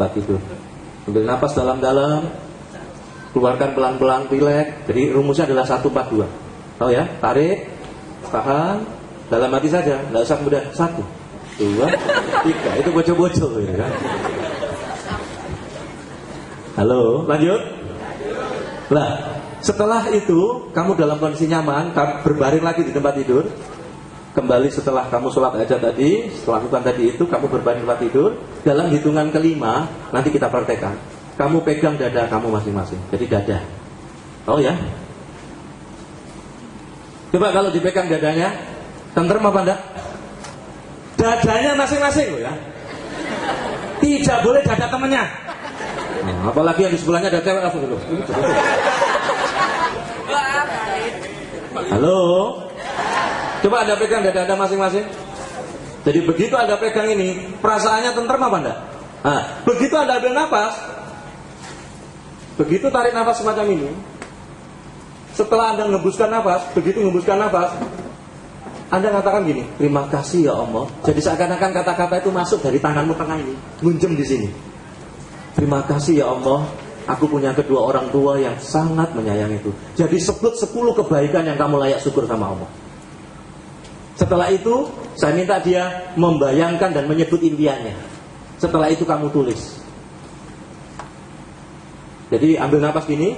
tempat tidur. Ambil napas dalam-dalam, keluarkan pelan-pelan, rileks. Jadi rumusnya adalah 1-4-2. Tahu ya? Tarik, tahan, dalam hati saja, nggak usah kemudian 1, 2, 3. Itu bocor-bocor gitu kan. Halo, lanjut. Nah, setelah itu kamu dalam kondisi nyaman, berbaring lagi di tempat tidur. Kembali setelah kamu sholat hajat tadi, setelah lakukan tadi itu, kamu berbaring tempat tidur. Dalam hitungan kelima, nanti kita praktekkan. Kamu pegang dada kamu masing-masing. Jadi dada. Oh ya. Coba kalau dipegang dadanya, tentrem apa enggak? Dadanya masing-masing loh ya. Tidak boleh dada temennya. Nah, apalagi yang di sebelahnya ada cewek langsung dulu. Halo. Coba Anda pegang dada Anda masing-masing. Jadi begitu Anda pegang ini, perasaannya tentrem apa enggak? Nah, begitu Anda ambil nafas, begitu tarik nafas semacam ini, setelah Anda ngembuskan nafas, begitu ngembuskan nafas, Anda katakan gini, terima kasih ya Allah. Jadi seakan-akan kata-kata itu masuk dari tanganmu tengah ini, ngunjem di sini. Terima kasih ya Allah, aku punya kedua orang tua yang sangat menyayangi itu. Jadi sebut 10 kebaikan yang kamu layak syukur sama Allah. Setelah itu, saya minta dia membayangkan dan menyebut impiannya. Setelah itu kamu tulis. Jadi ambil napas gini,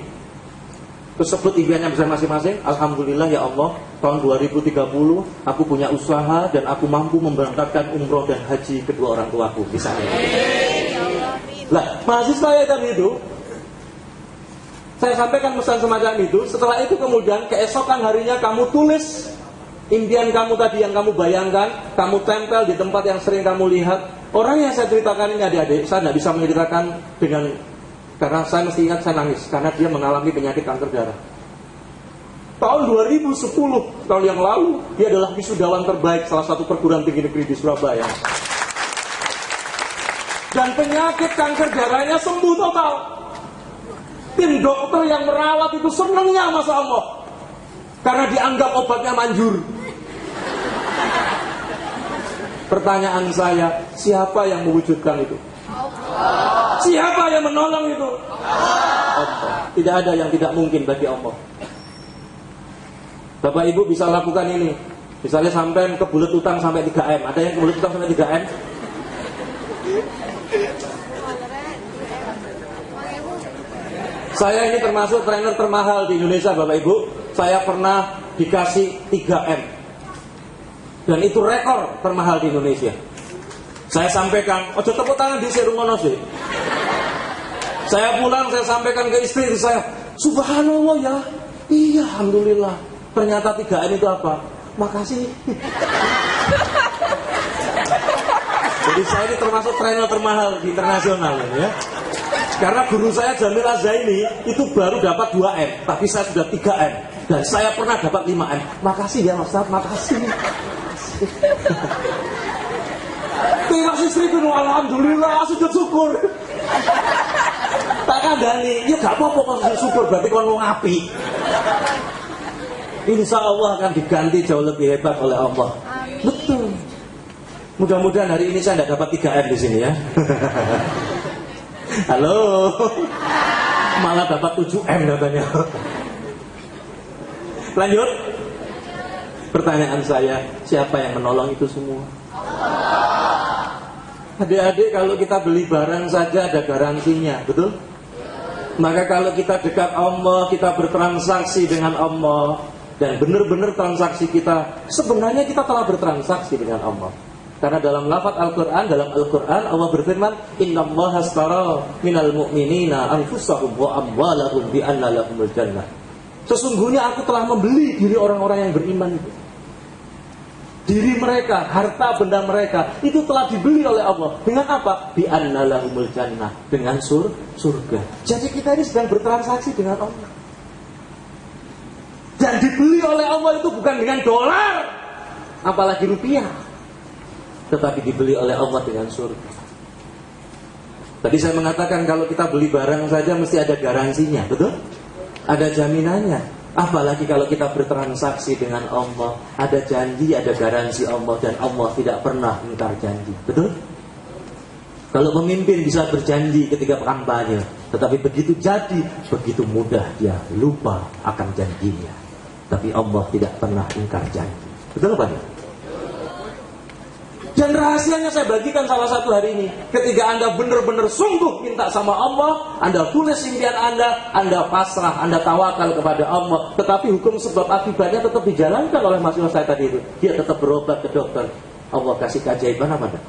terus sebut impiannya besar masing-masing. Alhamdulillah ya Allah, tahun 2030 aku punya usaha dan aku mampu memberangkatkan umroh dan haji kedua orang tuaku, misalnya. Lah, mahasiswa ya tadi itu, saya sampaikan pesan semacam itu. Setelah itu kemudian keesokan harinya kamu tulis impian kamu tadi yang kamu bayangkan, kamu tempel di tempat yang sering kamu lihat. Orang yang saya ceritakan ini adik-adik, saya tidak bisa menceritakan karena saya mesti ingat saya nangis karena dia mengalami penyakit kanker darah. Tahun 2010, tahun yang lalu, dia adalah wisudawan terbaik salah satu perguruan tinggi negeri di Surabaya. Dan penyakit kanker darahnya sembuh total. Tim dokter yang merawat itu senangnya, Masya Allah, karena dianggap obatnya manjur. Pertanyaan saya, siapa yang mewujudkan itu? Allah. Siapa yang menolong itu? Allah. Tidak ada yang tidak mungkin bagi Allah. Bapak Ibu bisa lakukan ini. Misalnya sampai kebulet utang sampai 3M. Ada yang kebulet utang sampai 3M? Saya ini termasuk trainer termahal di Indonesia, Bapak Ibu. Saya pernah dikasih 3M. Dan itu rekor termahal di Indonesia. Saya sampaikan, ojo tepuk tangan di Serungono sih. Saya pulang, saya sampaikan ke istri saya, subhanallah ya, iya alhamdulillah. Ternyata 3M itu apa? Makasih. Jadi saya ini termasuk trainer termahal di internasional ya. Karena guru saya Jamil Azaini itu baru dapat 2M, tapi saya sudah 3M. Dan saya pernah dapat 5M. Makasih ya Mas Ustaz, makasih. Terima kasih Sri Binu, alhamdulillah, sujud syukur. Tak kandani, ya gak apa-apa kalau sujud syukur, berarti kalau mau ngapi. Insya Allah akan diganti jauh lebih hebat oleh Allah. Betul. Mudah-mudahan hari ini saya tidak dapat 3M di sini ya. Halo. Malah dapat 7M katanya. Lanjut. Pertanyaan saya, siapa yang menolong itu semua? Adik-adik, kalau kita beli barang saja ada garansinya, betul? Maka kalau kita dekat Allah, kita bertransaksi dengan Allah, dan benar-benar transaksi kita, sebenarnya kita telah bertransaksi dengan Allah. Karena dalam lafaz Al-Quran, Allah berfirman, Innallaha astara minal mu'minina anfusahum wa amwalahum bi anna lahumul jannah. Sesungguhnya aku telah membeli diri orang-orang yang beriman itu. Diri mereka, harta benda mereka itu telah dibeli oleh Allah. Dengan apa? Bi anna lahumul jannah, dengan surga. Jadi kita ini sedang bertransaksi dengan Allah. Dan dibeli oleh Allah itu bukan dengan dolar, apalagi rupiah, tetapi dibeli oleh Allah dengan surga. Tadi saya mengatakan kalau kita beli barang saja mesti ada garansinya, betul? Ada jaminannya. Apalagi kalau kita bertransaksi dengan Allah, ada janji, ada garansi Allah, dan Allah tidak pernah ingkar janji, betul? Kalau pemimpin bisa berjanji ketika kampanye, tetapi begitu jadi, begitu mudah dia lupa akan janjinya. Tapi Allah tidak pernah ingkar janji. Betul Pak? Dan rahasianya saya bagikan salah satu hari ini. Ketika Anda benar-benar sungguh minta sama Allah, Anda tulis impian Anda pasrah, Anda tawakal kepada Allah. Tetapi hukum sebab akibatnya tetap dijalankan oleh mahasiswa saya tadi itu. Dia tetap berobat ke dokter. Allah kasih keajaiban apa enggak?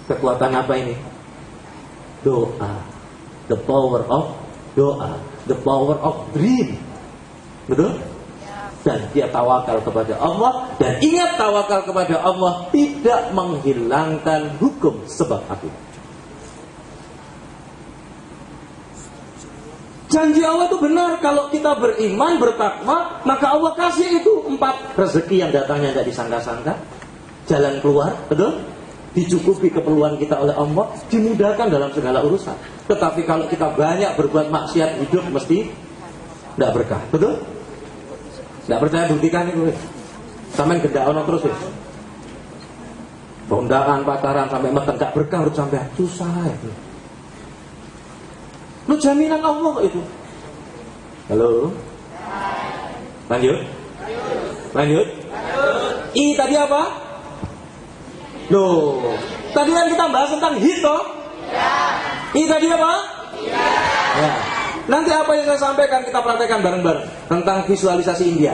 Kekuatan apa ini? Doa. The power of doa. The power of dream. Betul? Dan dia tawakal kepada Allah. Dan ingat, tawakal kepada Allah tidak menghilangkan hukum sebab akibat. Janji Allah itu benar. Kalau kita beriman, bertakwa, maka Allah kasih itu 4 rezeki yang datangnya tidak disangka-sangka. Jalan keluar, betul? Dicukupi keperluan kita oleh Allah, dimudahkan dalam segala urusan. Tetapi kalau kita banyak berbuat maksiat, hidup mesti tidak berkah, betul? Tidak percaya buktikan itu. Sampai gendaan terus ya. Bondaan, pacaran sampai meten gak berkah, harus sampai susah itu. Lu jaminan Allah itu. Halo. Lanjut. Lanjut. I tadi apa? Loh, tadi kan kita bahas tentang hito. I tadi apa? Ya. Nanti apa yang saya sampaikan kita praktekkan bareng-bareng tentang visualisasi India.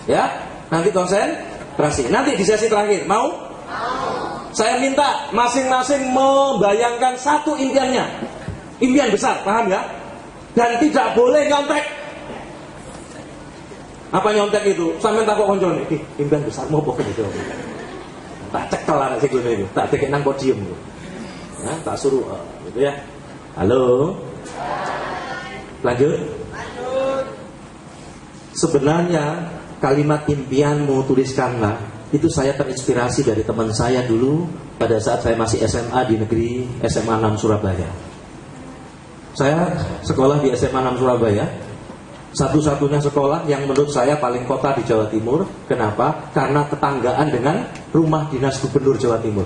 Ya, nanti konsentrasi. Nanti di sesi terakhir, mau? Saya minta masing-masing membayangkan satu impiannya. Impian besar, paham ya? Dan tidak boleh nyontek. Apa nyontek itu? Sampai takut konjone. Impian besar mau pokok itu. Tak cekel anak sing ngene iki. Tak dikek nang podium. Ya, tak suruh gitu ya. Halo. Lanjut. Sebenarnya kalimat impianmu tuliskanlah itu saya terinspirasi dari teman saya dulu pada saat saya masih SMA di negeri SMA 6 Surabaya. Saya sekolah di SMA 6 Surabaya, satu-satunya sekolah yang menurut saya paling kota di Jawa Timur. Kenapa? Karena tetanggaan dengan rumah dinas gubernur Jawa Timur.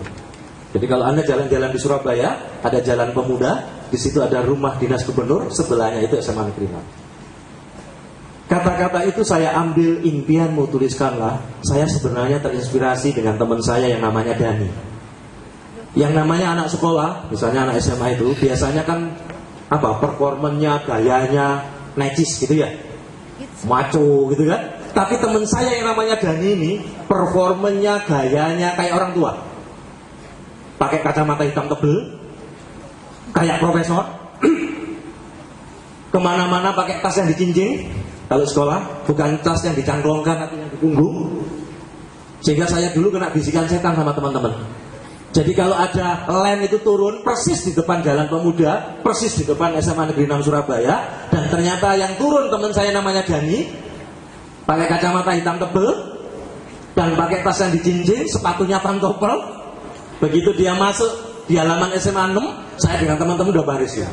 Jadi kalau Anda jalan-jalan di Surabaya, ada Jalan Pemuda, di situ ada rumah dinas gubernur, sebelahnya itu SMA Negeri 6. Kata-kata itu saya ambil, impianmu tuliskanlah. Saya sebenarnya terinspirasi dengan teman saya yang namanya Dani. Yang namanya anak sekolah, misalnya anak SMA itu, biasanya kan performanya, gayanya necis gitu ya, maco gitu kan. Tapi teman saya yang namanya Dani ini, performanya, gayanya kayak orang tua. Pakai kacamata hitam tebel, kayak profesor. Kemana-mana pakai tas yang dicincin. Kalau sekolah, bukan tas yang dicangklongkan atau yang di punggung. Sehingga saya dulu kena bisikan setan sama teman-teman. Jadi kalau ada lem itu turun persis di depan Jalan Pemuda, persis di depan SMA Negeri 6 Surabaya, dan ternyata yang turun teman saya namanya Dani, pakai kacamata hitam tebel dan pakai tas yang dicincin, sepatunya pantopel. Begitu dia masuk di halaman SMA 6, saya dengan teman-teman udah baris ya,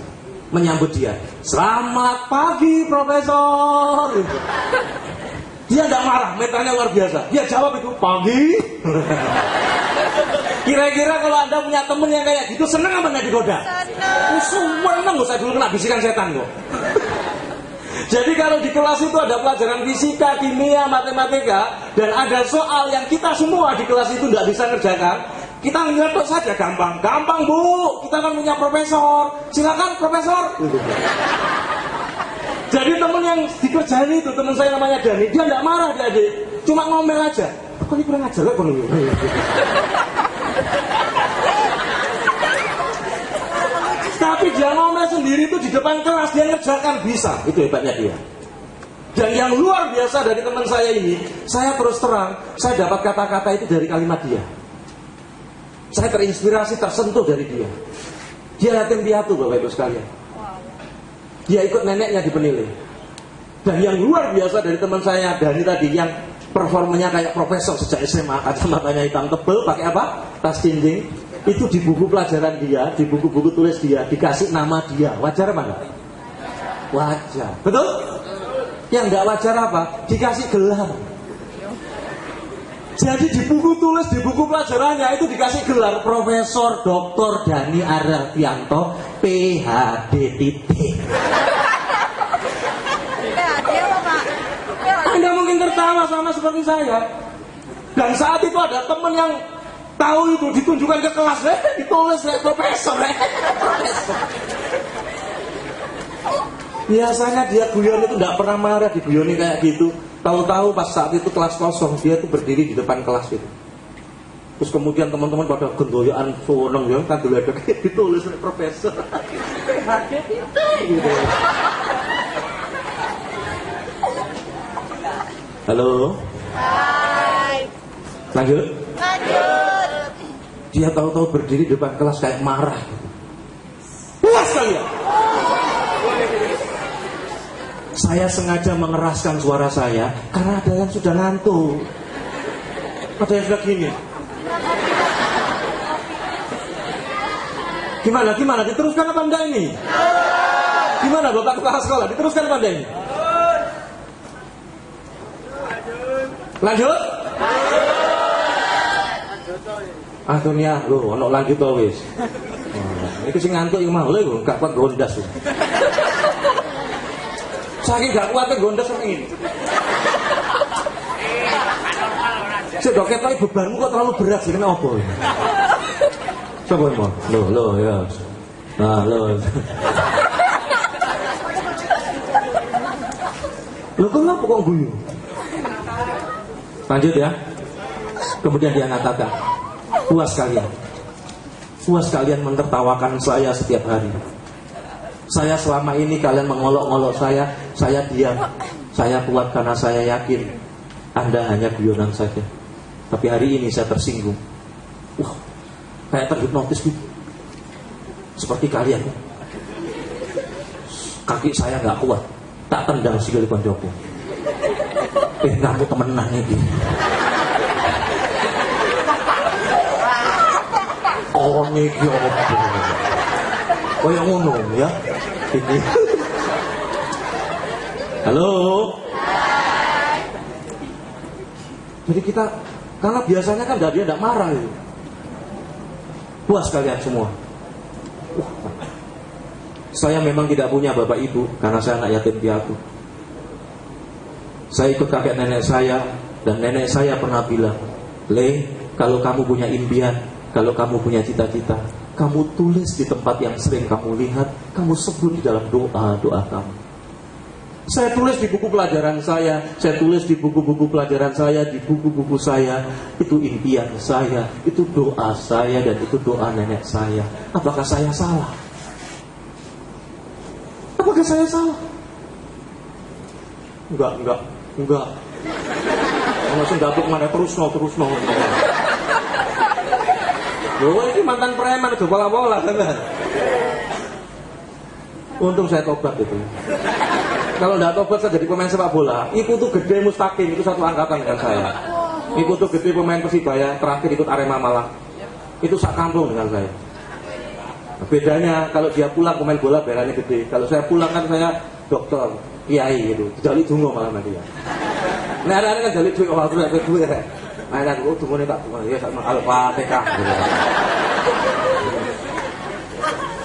menyambut dia. Selamat pagi Profesor. Dia nggak marah, metanya luar biasa. Dia jawab itu pagi. Kira-kira kalau Anda punya temen yang kayak gitu, seneng apa nggak digoda? Seneng. Saya dulu kena bisikan setan kok. Jadi kalau di kelas itu ada pelajaran fisika, kimia, matematika, dan ada soal yang kita semua di kelas itu nggak bisa ngerjakan, kita ngetok saja gampang Bu. Kita kan punya profesor. Silakan Profesor. Jadi temen yang dikerjain itu, temen saya namanya Dani, dia nggak marah dia adik, cuma ngomel aja. Kok ini kurang ajar kok nih? Tapi dia ngomel sendiri itu di depan kelas, dia ngerjakan bisa. Itu hebatnya dia. Dan yang luar biasa dari teman saya ini, saya terus terang, saya dapat kata-kata itu dari kalimat dia. Saya terinspirasi, tersentuh dari dia. Dia yatim piatu Bapak Ibu sekalian. Dia ikut neneknya di Penilai. Dan yang luar biasa dari teman saya Dani tadi, yang performanya kayak profesor sejak SMA, kacamatanya hitam tebel, pakai apa? Tas cincin. Itu di buku pelajaran dia, di buku-buku tulis dia, dikasih nama dia. Wajar apa enggak? Wajar. Betul? Yang enggak wajar apa? Dikasih gelar. Jadi di buku tulis, di buku pelajarannya itu dikasih gelar Profesor Dr. Dani Ardianto PhD titik. Anda mungkin tertawa sama seperti saya. Dan saat itu ada teman yang tahu itu, ditunjukkan ke kelas, ditulis profesor. Biasanya dia guyon itu tidak pernah marah, diguyoni kayak gitu. Tahu-tahu pas saat itu kelas kosong, dia tuh berdiri di depan kelas itu. Terus kemudian teman-teman pada gendoyaan seneng ya, kan dulu ada ditulis oleh profesor. Gitu. Halo. Hai. Lanjut. Dia tahu-tahu berdiri di depan kelas kayak marah. Puas kalian. Saya sengaja mengeraskan suara saya karena ada yang sudah ngantuk. Ada yang sudah gini. Gimana? Diteruskan apa enggak ini? Gimana Bapak Kepala Sekolah? Diteruskan apa enggak ini? Lanjut? Akhirnya, ono lanjut to wis. Iki sing ngantuk iki mau lho, gak kuat gondas. Saking gak kuatnya gondas ini. Sedok ketok bebanmu kok terlalu berat sih, kenapa? Coba mau, lo ya. Nah lo. Lo kenapa kok guyu? Lanjut ya. Kemudian dia mengatakan, puas kalian menertawakan saya setiap hari. Saya selama ini kalian mengolok-olok saya diam. Saya kuat karena saya yakin Anda hanya guyonan saja. Tapi hari ini saya tersinggung. Wah, kayak terhipnotis gitu. Seperti kalian. Kaki saya nggak kuat, tak tendang sikile koncoku. Ngaku temenan iki. Oh niki opo. Kaya ngono ya. Ini. Halo. Hai. Jadi kita, karena biasanya kan dia tidak marah itu. Puas kalian semua. Saya memang tidak punya bapak ibu karena saya anak yatim piatu. Saya ikut kakek nenek saya dan nenek saya pernah bilang, Le, kalau kamu punya impian, kalau kamu punya cita-cita, kamu tulis di tempat yang sering kamu lihat, kamu sebut di dalam doa-doa kamu. Saya tulis di buku pelajaran saya tulis di buku-buku pelajaran saya, di buku-buku saya. Itu impian saya, itu doa saya, dan itu doa nenek saya. Apakah saya salah? Apakah saya salah? Enggak. Langsung dapet mana terus no. Loh, ini mantan preman udah bola-bola kan? Untung saya tobat itu. Kalau enggak tobat saya jadi pemain sepak bola. Iku tuh gede Mustaqim, itu satu angkatan dengan saya. Iku tuh gede pemain Persibaya, terakhir ikut Arema Malang. Itu sak kampung dengan saya. Bedanya kalau dia pulang pemain bola belannya gede. Kalau saya pulang kan saya dokter, kiai gitu. Jali dungo malah nanti ya. Nah ada kan jali duit waktu ada duit ya. Nah aku dungo nih tak dungo ya sama Al-Fatihah.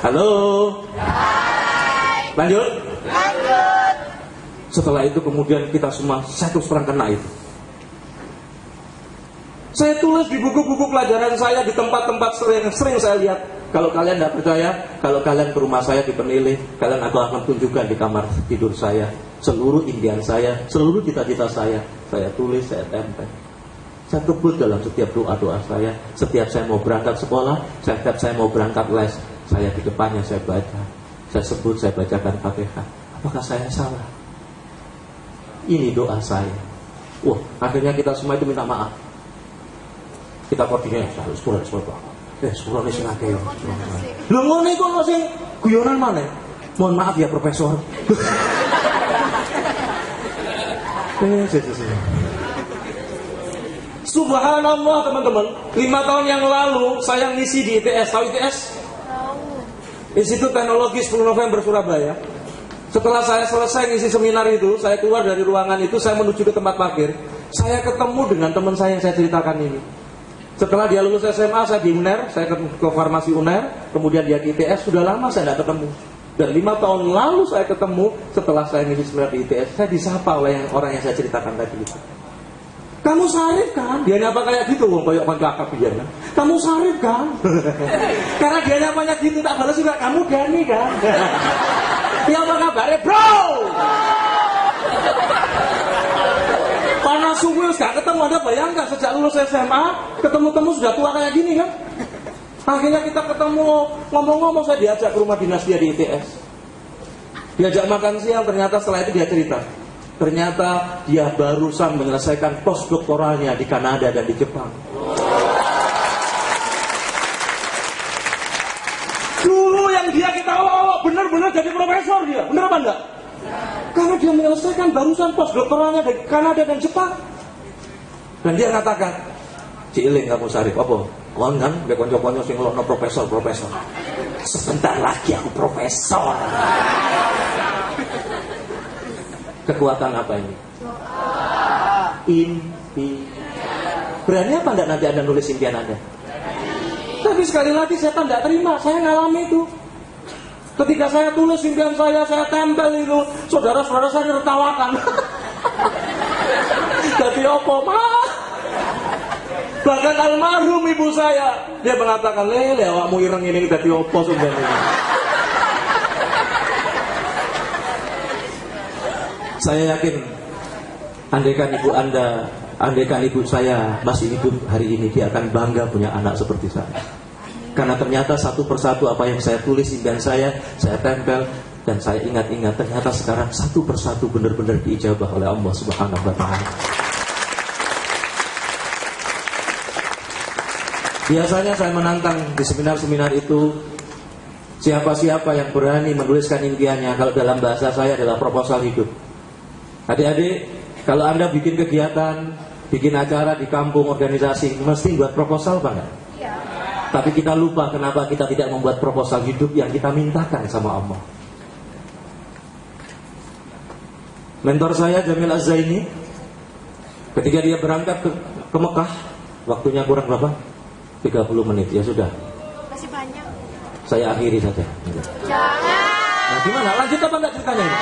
Halo. Lanjut. Setelah itu kemudian kita semua satu serang kena itu. Saya tulis di buku-buku pelajaran saya, di tempat-tempat sering saya lihat. Kalau kalian tidak percaya, kalau kalian ke rumah saya di Penilih, kalian aku akan tunjukkan di kamar tidur saya seluruh impian saya, seluruh cita-cita saya tulis, saya tempel. Saya kebut dalam setiap doa-doa saya. Setiap saya mau berangkat sekolah, setiap saya mau berangkat les, saya di depannya saya baca. Saya sebut, saya bacakan Fatihah. Apakah saya salah? Ini doa saya. Wah, akhirnya kita semua itu minta maaf. Kita koordinasi, sepuluh. Sepuluh ini sing akeh. Lho ngono iku kok sing guyonan maneh. Mohon maaf ya Profesor. Subhanallah teman-teman, 5 tahun yang lalu saya ngisi di ITS. Tahu ITS? Tahu. Institut Teknologi 10 November Surabaya. Setelah saya selesai ngisi seminar itu, saya keluar dari ruangan itu, saya menuju ke tempat parkir. Saya ketemu dengan teman saya yang saya ceritakan ini. Setelah dia lulus SMA, saya di UNER, saya ke farmasi UNER, kemudian dia di ITS, sudah lama saya tidak ketemu. Dan 5 tahun lalu saya ketemu, setelah saya ngisi seminar di ITS, saya disapa oleh orang yang saya ceritakan tadi itu. Kamu Syarif kan? Dia nyapa kayak gitu, wong koyok akap dia kan. Kamu Syarif kan? Karena dia nyapanya gitu, tak balas juga, kamu Dani kan? Ya apa kabarnya, bro? Panas subuh gak ketemu, Anda bayangkan sejak lulus SMA, ketemu-temu sudah tua kayak gini kan? Akhirnya kita ketemu, ngomong-ngomong saya diajak ke rumah dinas dia di ITS. Diajak makan siang, ternyata setelah itu dia cerita. Ternyata dia barusan menyelesaikan postdoktoralnya di Kanada dan di Jepang. Dulu yang dia kita benar-benar jadi profesor dia, benar apa enggak? Karena dia menyelesaikan barusan postdoktoralnya di Kanada dan Jepang. Dan dia katakan, Ciling kamu Syarif, apa? Kon kan, bekon-bekon sing ngelokno profesor. Sebentar lagi aku profesor. Kekuatan apa ini? Impi. Berani apa enggak nanti Anda nulis impian Anda? Tapi sekali lagi saya tidak terima, saya ngalami itu. Ketika saya tulis impian saya tempel itu, saudara-saudara saya tertawakan. Jadi apa, Mas? Bahkan almarhum ibu saya, dia mengatakan, lele awakmu ireng ini jadi apa sebenarnya? Saya yakin, andaikan ibu saya masih hidup hari ini, dia akan bangga punya anak seperti saya. Karena ternyata satu persatu apa yang saya tulis impian saya tempel, dan saya ingat-ingat, ternyata sekarang satu persatu benar-benar diijabah oleh Allah Subhanahu wa Ta'ala. Biasanya saya menantang di seminar-seminar itu, siapa-siapa yang berani menuliskan impiannya, kalau dalam bahasa saya adalah proposal hidup. Adik-adik, kalau Anda bikin kegiatan, bikin acara di kampung, organisasi, mesti buat proposal apa enggak? Iya. Tapi kita lupa kenapa kita tidak membuat proposal hidup yang kita mintakan sama Allah. Mentor saya Jamil Az-Zaini, ketika dia berangkat ke Mekah, waktunya kurang berapa? 30 menit, ya sudah. Masih banyak. Saya akhiri saja. Jangan. Nah, gimana? Lanjut apa enggak ceritanya ini?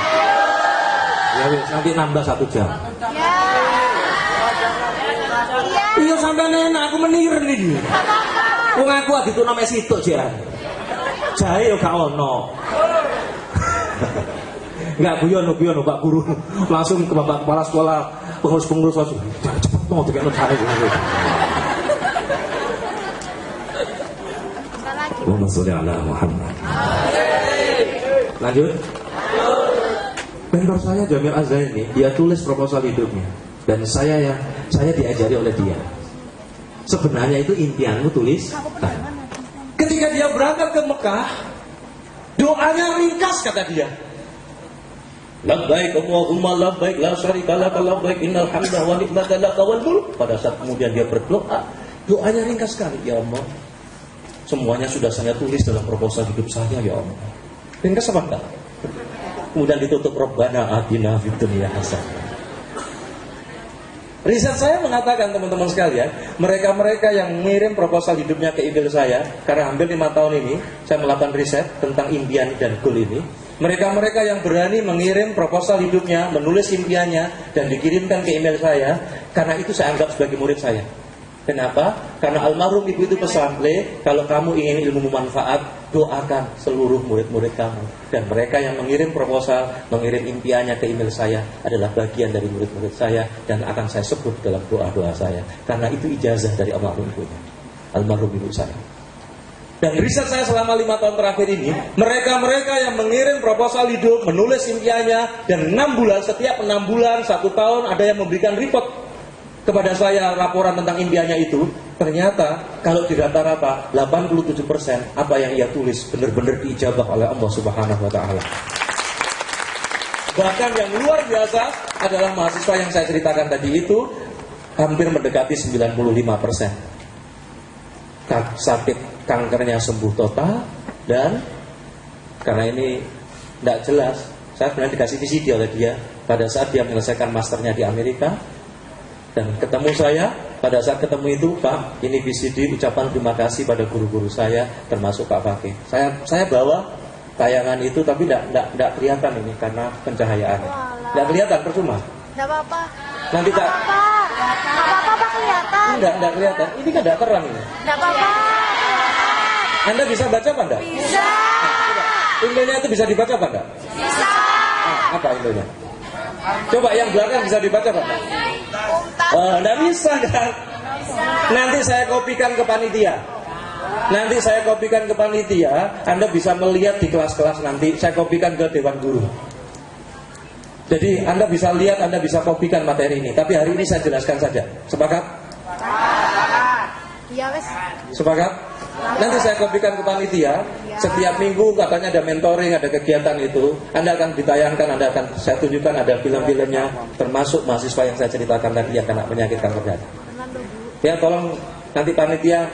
Ya wis, nanti nambah 1 jam. Ya. Iya sampai nenek aku menir nih. Wong aku aditu name situk jan. Jahe yo gak ono. Enggak guyon Pak Guru. Langsung ke Bapak Kepala Sekolah, pengurus-pengurus langsung. Cepet mau dikene jahe. Allahumma sholli ala Muhammad. Lanjut. Mentor saya Jamil Az-Zaini, dia tulis proposal hidupnya, dan saya diajari oleh dia. Sebenarnya itu impianmu tulis. Ketika dia berangkat ke Mekah, doanya ringkas kata dia. Labbaik Allahumma labbaik la syarika lak labbaik innal hamda wa ni'mata lak wal mulk. Pada saat kemudian dia berdoa, doanya ringkas sekali, ya Allah. Semuanya sudah saya tulis dalam proposal hidup saya, ya Allah. Ringkas apa enggak? Kemudian ditutup Rabbana atina fid dunya hasanah. Riset saya mengatakan teman-teman sekalian, mereka-mereka yang mengirim proposal hidupnya ke email saya, karena hampir 5 tahun ini saya melakukan riset tentang impian dan goal ini. Mereka-mereka yang berani mengirim proposal hidupnya, menulis impiannya dan dikirimkan ke email saya, karena itu saya anggap sebagai murid saya. Kenapa? Karena almarhum ibu itu pesan, kalau kamu ingin ilmu bermanfaat, doakan seluruh murid-murid kamu. Dan mereka yang mengirim proposal, mengirim impiannya ke email saya adalah bagian dari murid-murid saya, dan akan saya sebut dalam doa-doa saya. Karena itu ijazah dari almarhum ibunya, almarhum ibu saya. Dan riset saya selama 5 tahun terakhir ini, mereka-mereka yang mengirim proposal hidup, menulis impiannya, dan 6 bulan, setiap 6 bulan, 1 tahun ada yang memberikan report kepada saya laporan tentang impiannya itu, ternyata kalau di rata-rata 87% apa yang ia tulis benar-benar diijabah oleh Allah Subhanahu wa Ta'ala. Bahkan yang luar biasa adalah mahasiswa yang saya ceritakan tadi itu hampir mendekati 95%. Sakit kankernya sembuh total, dan karena ini tidak jelas, saya sebenarnya dikasih VCD oleh dia pada saat dia menyelesaikan masternya di Amerika. Dan ketemu saya, pada saat ketemu itu, Pak, ini VCD ucapan terima kasih pada guru-guru saya, termasuk Pak Fakih. Saya bawa tayangan itu, tapi tidak kelihatan ini karena pencahayaan. Tidak kelihatan, percuma. Tidak apa-apa. Nanti tak. Tidak apa-apa, Pak, kelihatan. Tidak kelihatan. Ini kan tidak terang ini. Tidak apa-apa. Anda bisa baca apa enggak? Bisa. Indonya itu bisa dibaca apa enggak? Bisa. Apa Indonya? Coba yang belakang bisa dibaca apa enggak? Enggak bisa kan? Nanti saya kopikan ke panitia. Anda bisa melihat di kelas-kelas nanti. Saya kopikan ke Dewan Guru. Jadi Anda bisa lihat, Anda bisa kopikan materi ini. Tapi hari ini saya jelaskan saja. Sepakat? Iya, wes. Sepakat? Nanti saya kopikan ke panitia. Setiap minggu katanya ada mentoring, ada kegiatan itu. Anda akan ditayangkan, saya tunjukkan ada film-filmnya, termasuk mahasiswa yang saya ceritakan tadi yang kena penyakit kanker darah. Ya, tolong nanti panitia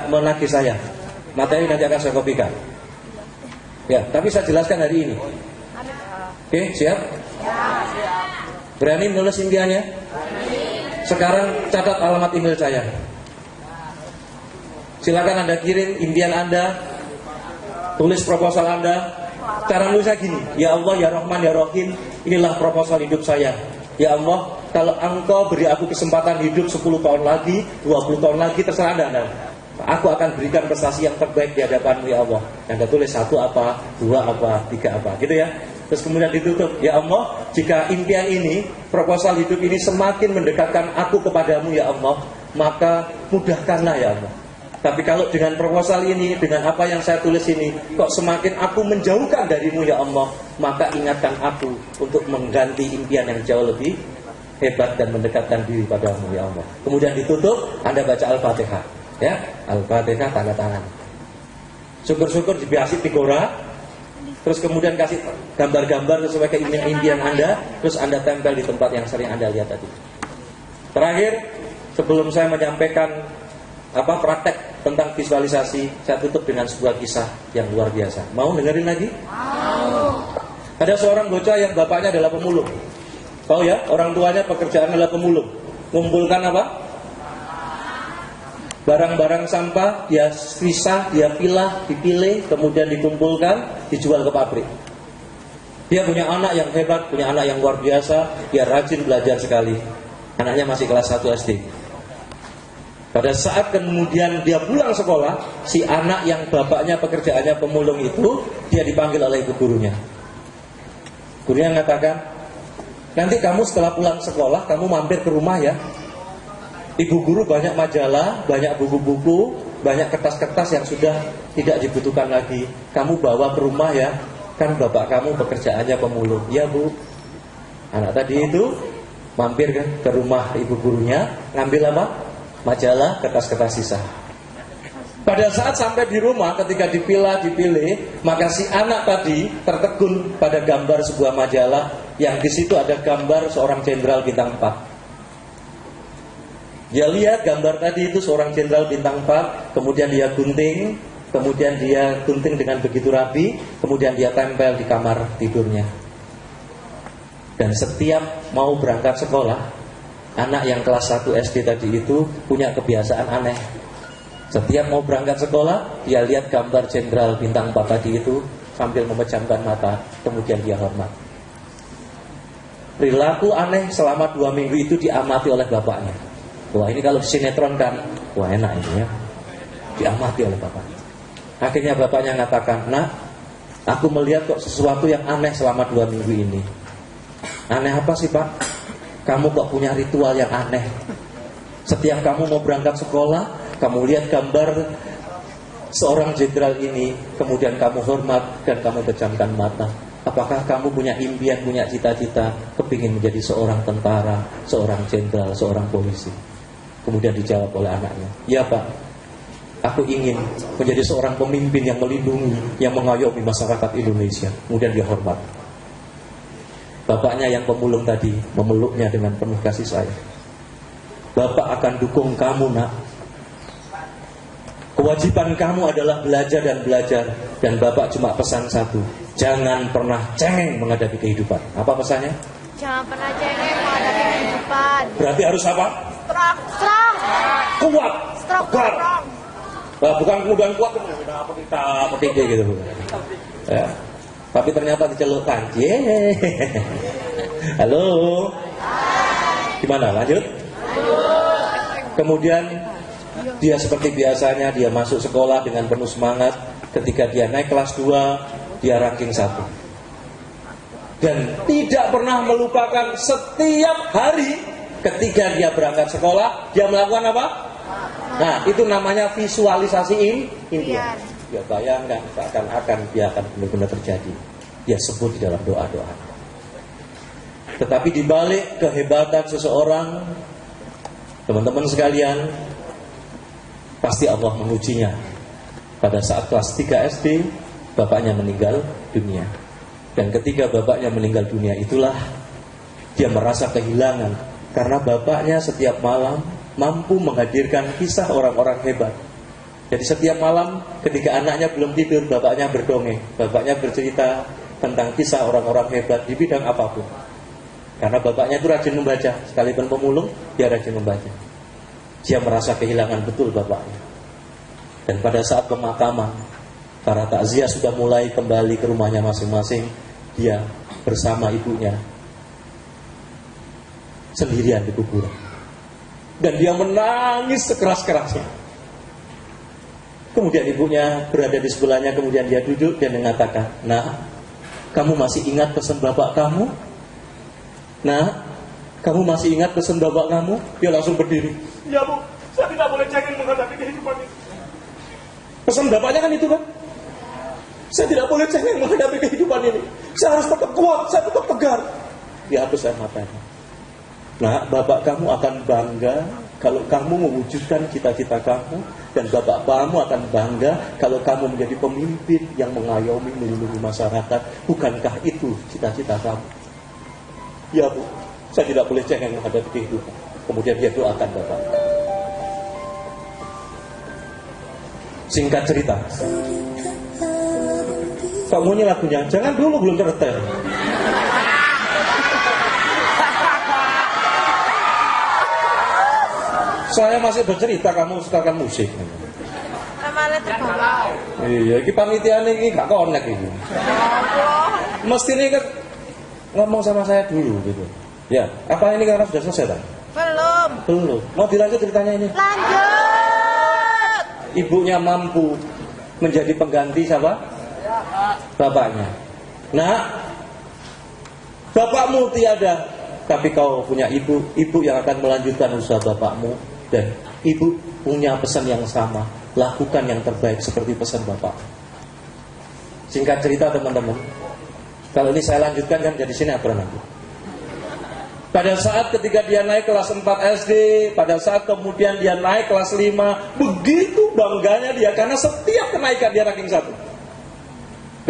menagih saya. Materi nanti akan saya kopikan. Ya, tapi saya jelaskan hari ini. Oke, siap? Berani menulis impiannya? Sekarang catat alamat email saya. Silakan Anda kirim impian Anda, tulis proposal Anda. Cara nulisnya gini: Ya Allah, Ya Rahman, Ya Rahim, inilah proposal hidup saya. Ya Allah, kalau Engkau beri aku kesempatan hidup 10 tahun lagi, 20 tahun lagi, terserah Anda. Aku akan berikan prestasi yang terbaik di hadapan-Mu, ya Allah. Yang tulis 1 apa, 2 apa, 3 apa, gitu ya. Terus kemudian ditutup: Ya Allah, jika impian ini, proposal hidup ini semakin mendekatkan aku kepadamu, ya Allah, maka mudahkanlah, ya Allah. Tapi kalau dengan proposal ini, dengan apa yang saya tulis ini, kok semakin aku menjauhkan darimu, ya Allah, maka ingatkan aku untuk mengganti impian yang jauh lebih hebat dan mendekatkan diri padamu, ya Allah. Kemudian ditutup, Anda baca Al-Fatihah, ya, Al-Fatihah, tanda tangan. Syukur-syukur dibiasi Tigora. Terus kemudian kasih gambar-gambar sesuai keinginan impian Anda. Terus Anda tempel di tempat yang sering Anda lihat tadi. Terakhir, sebelum saya menyampaikan praktek tentang visualisasi, saya tutup dengan sebuah kisah yang luar biasa. Mau dengerin lagi? Mau. Ada seorang bocah yang bapaknya adalah pemulung. Tahu ya, orang tuanya pekerjaan adalah pemulung. Mengumpulkan apa? Barang-barang sampah, dia pisah, dia dipilih, kemudian dikumpulkan, dijual ke pabrik. Dia punya anak yang hebat, punya anak yang luar biasa, dia rajin belajar sekali. Anaknya masih kelas 1 SD. Pada saat kemudian dia pulang sekolah, si anak yang bapaknya pekerjaannya pemulung itu, dia dipanggil oleh ibu gurunya. Gurunya mengatakan, nanti kamu setelah pulang sekolah, kamu mampir ke rumah ya. Ibu guru banyak majalah, banyak buku-buku, banyak kertas-kertas yang sudah tidak dibutuhkan lagi. Kamu bawa ke rumah ya, kan bapak kamu pekerjaannya pemulung. Ya bu. Anak tadi itu mampir kan ke rumah ibu gurunya, ngambil apa? Majalah, kertas-kertas sisa. Pada saat sampai di rumah, ketika dipilih, maka si anak tadi tertegun pada gambar sebuah majalah yang di situ ada gambar seorang jenderal bintang 4. Dia lihat gambar tadi itu seorang jenderal bintang 4, kemudian dia gunting dengan begitu rapi, kemudian dia tempel di kamar tidurnya. Dan setiap mau berangkat sekolah, anak yang kelas 1 SD tadi itu punya kebiasaan aneh. Setiap mau berangkat sekolah, dia lihat gambar jenderal bintang 4 tadi itu sambil memejamkan mata, kemudian dia hormat. Perilaku aneh selama 2 minggu itu diamati oleh bapaknya. Wah, ini kalau sinetron kan, wah enak ini ya. Diamati oleh bapaknya. Akhirnya bapaknya mengatakan, "Nak, aku melihat kok sesuatu yang aneh selama 2 minggu ini." Aneh apa sih, Pak? Kamu kok punya ritual yang aneh. Setiap kamu mau berangkat sekolah, kamu lihat gambar seorang jenderal ini, kemudian kamu hormat dan kamu pejamkan mata. Apakah kamu punya impian, punya cita-cita, kepingin menjadi seorang tentara, seorang jenderal, seorang polisi? Kemudian dijawab oleh anaknya, "Ya Pak, aku ingin menjadi seorang pemimpin yang melindungi, yang mengayomi masyarakat Indonesia." Kemudian dia hormat. Bapaknya yang pemulung tadi memeluknya dengan penuh kasih sayang. "Bapak akan dukung kamu, Nak. Kewajiban kamu adalah belajar dan belajar. Dan Bapak cuma pesan satu, jangan pernah cengeng menghadapi kehidupan." Apa pesannya? Jangan pernah cengeng menghadapi kehidupan. Berarti harus apa? Strong. kuat, Strong. tegar. Strong. Nah, bukan kemudian kuat apa kita petike gitu bukan. Ya. Tapi ternyata dicelupkan. Halo. Gimana lanjut? Kemudian dia seperti biasanya dia masuk sekolah dengan penuh semangat. Ketika dia naik kelas 2, dia ranking 1. Dan tidak pernah melupakan setiap hari ketika dia berangkat sekolah, dia melakukan apa? Nah, itu namanya visualisasi impian. Ya bayangkan seakan-akan dia akan benar-benar terjadi. Dia sebut di dalam doa-doa. Tetapi di balik kehebatan seseorang, teman-teman sekalian, pasti Allah mengujinya. Pada saat kelas 3 SD, bapaknya meninggal dunia. Dan ketika bapaknya meninggal dunia itulah dia merasa kehilangan. Karena bapaknya setiap malam mampu menghadirkan kisah orang-orang hebat. Jadi setiap malam ketika anaknya belum tidur, bapaknya berdongeng. Bapaknya bercerita tentang kisah orang-orang hebat di bidang apapun. Karena bapaknya itu rajin membaca. Sekalipun pemulung, dia rajin membaca. Dia merasa kehilangan betul bapaknya. Dan pada saat pemakaman, para takziah sudah mulai kembali ke rumahnya masing-masing. Dia bersama ibunya sendirian di kuburan. Dan dia menangis sekeras-kerasnya. Kemudian ibunya berada di sebelahnya. Kemudian dia duduk dan mengatakan, "Nah, kamu masih ingat pesan bapak kamu? Nah, kamu masih ingat pesan bapak kamu?" Dia langsung berdiri. "Ya bu, saya tidak boleh cengeng menghadapi kehidupan ini." Pesan bapaknya kan itu kan. Saya tidak boleh cengeng menghadapi kehidupan ini. Saya harus tetap kuat, saya tetap tegar. Dia hapus air matanya. Nah, bapak kamu akan bangga kalau kamu mewujudkan cita-cita kamu. Dan bapak kamu akan bangga kalau kamu menjadi pemimpin yang mengayomi, melindungi masyarakat. Bukankah itu cita-cita kamu? Ya bu, saya tidak boleh cengeng menghadapi kehidupan. Kemudian dia doakan bapak. Singkat cerita, kamu ini lagunya, jangan dulu belum tertel. Saya masih bercerita, kamu setelkan musik. Iya, ini panitia ini gak connect ini. Mesti ini kan ngomong sama saya dulu gitu. Ya, apa ini karena sudah selesai tak? Belum. Mau dilanjut ceritanya ini? Lanjut. Ibunya mampu menjadi pengganti siapa? Bapaknya. Nah, bapakmu tiada, tapi kau punya ibu yang akan melanjutkan usaha bapakmu. Dan ibu punya pesan yang sama, lakukan yang terbaik seperti pesan bapak. Singkat cerita teman-teman, kalau ini saya lanjutkan kan jadi sinetron nanti. Pada saat ketika dia naik kelas 4 SD, pada saat kemudian dia naik kelas 5, begitu bangganya dia karena setiap kenaikan dia ranking 1.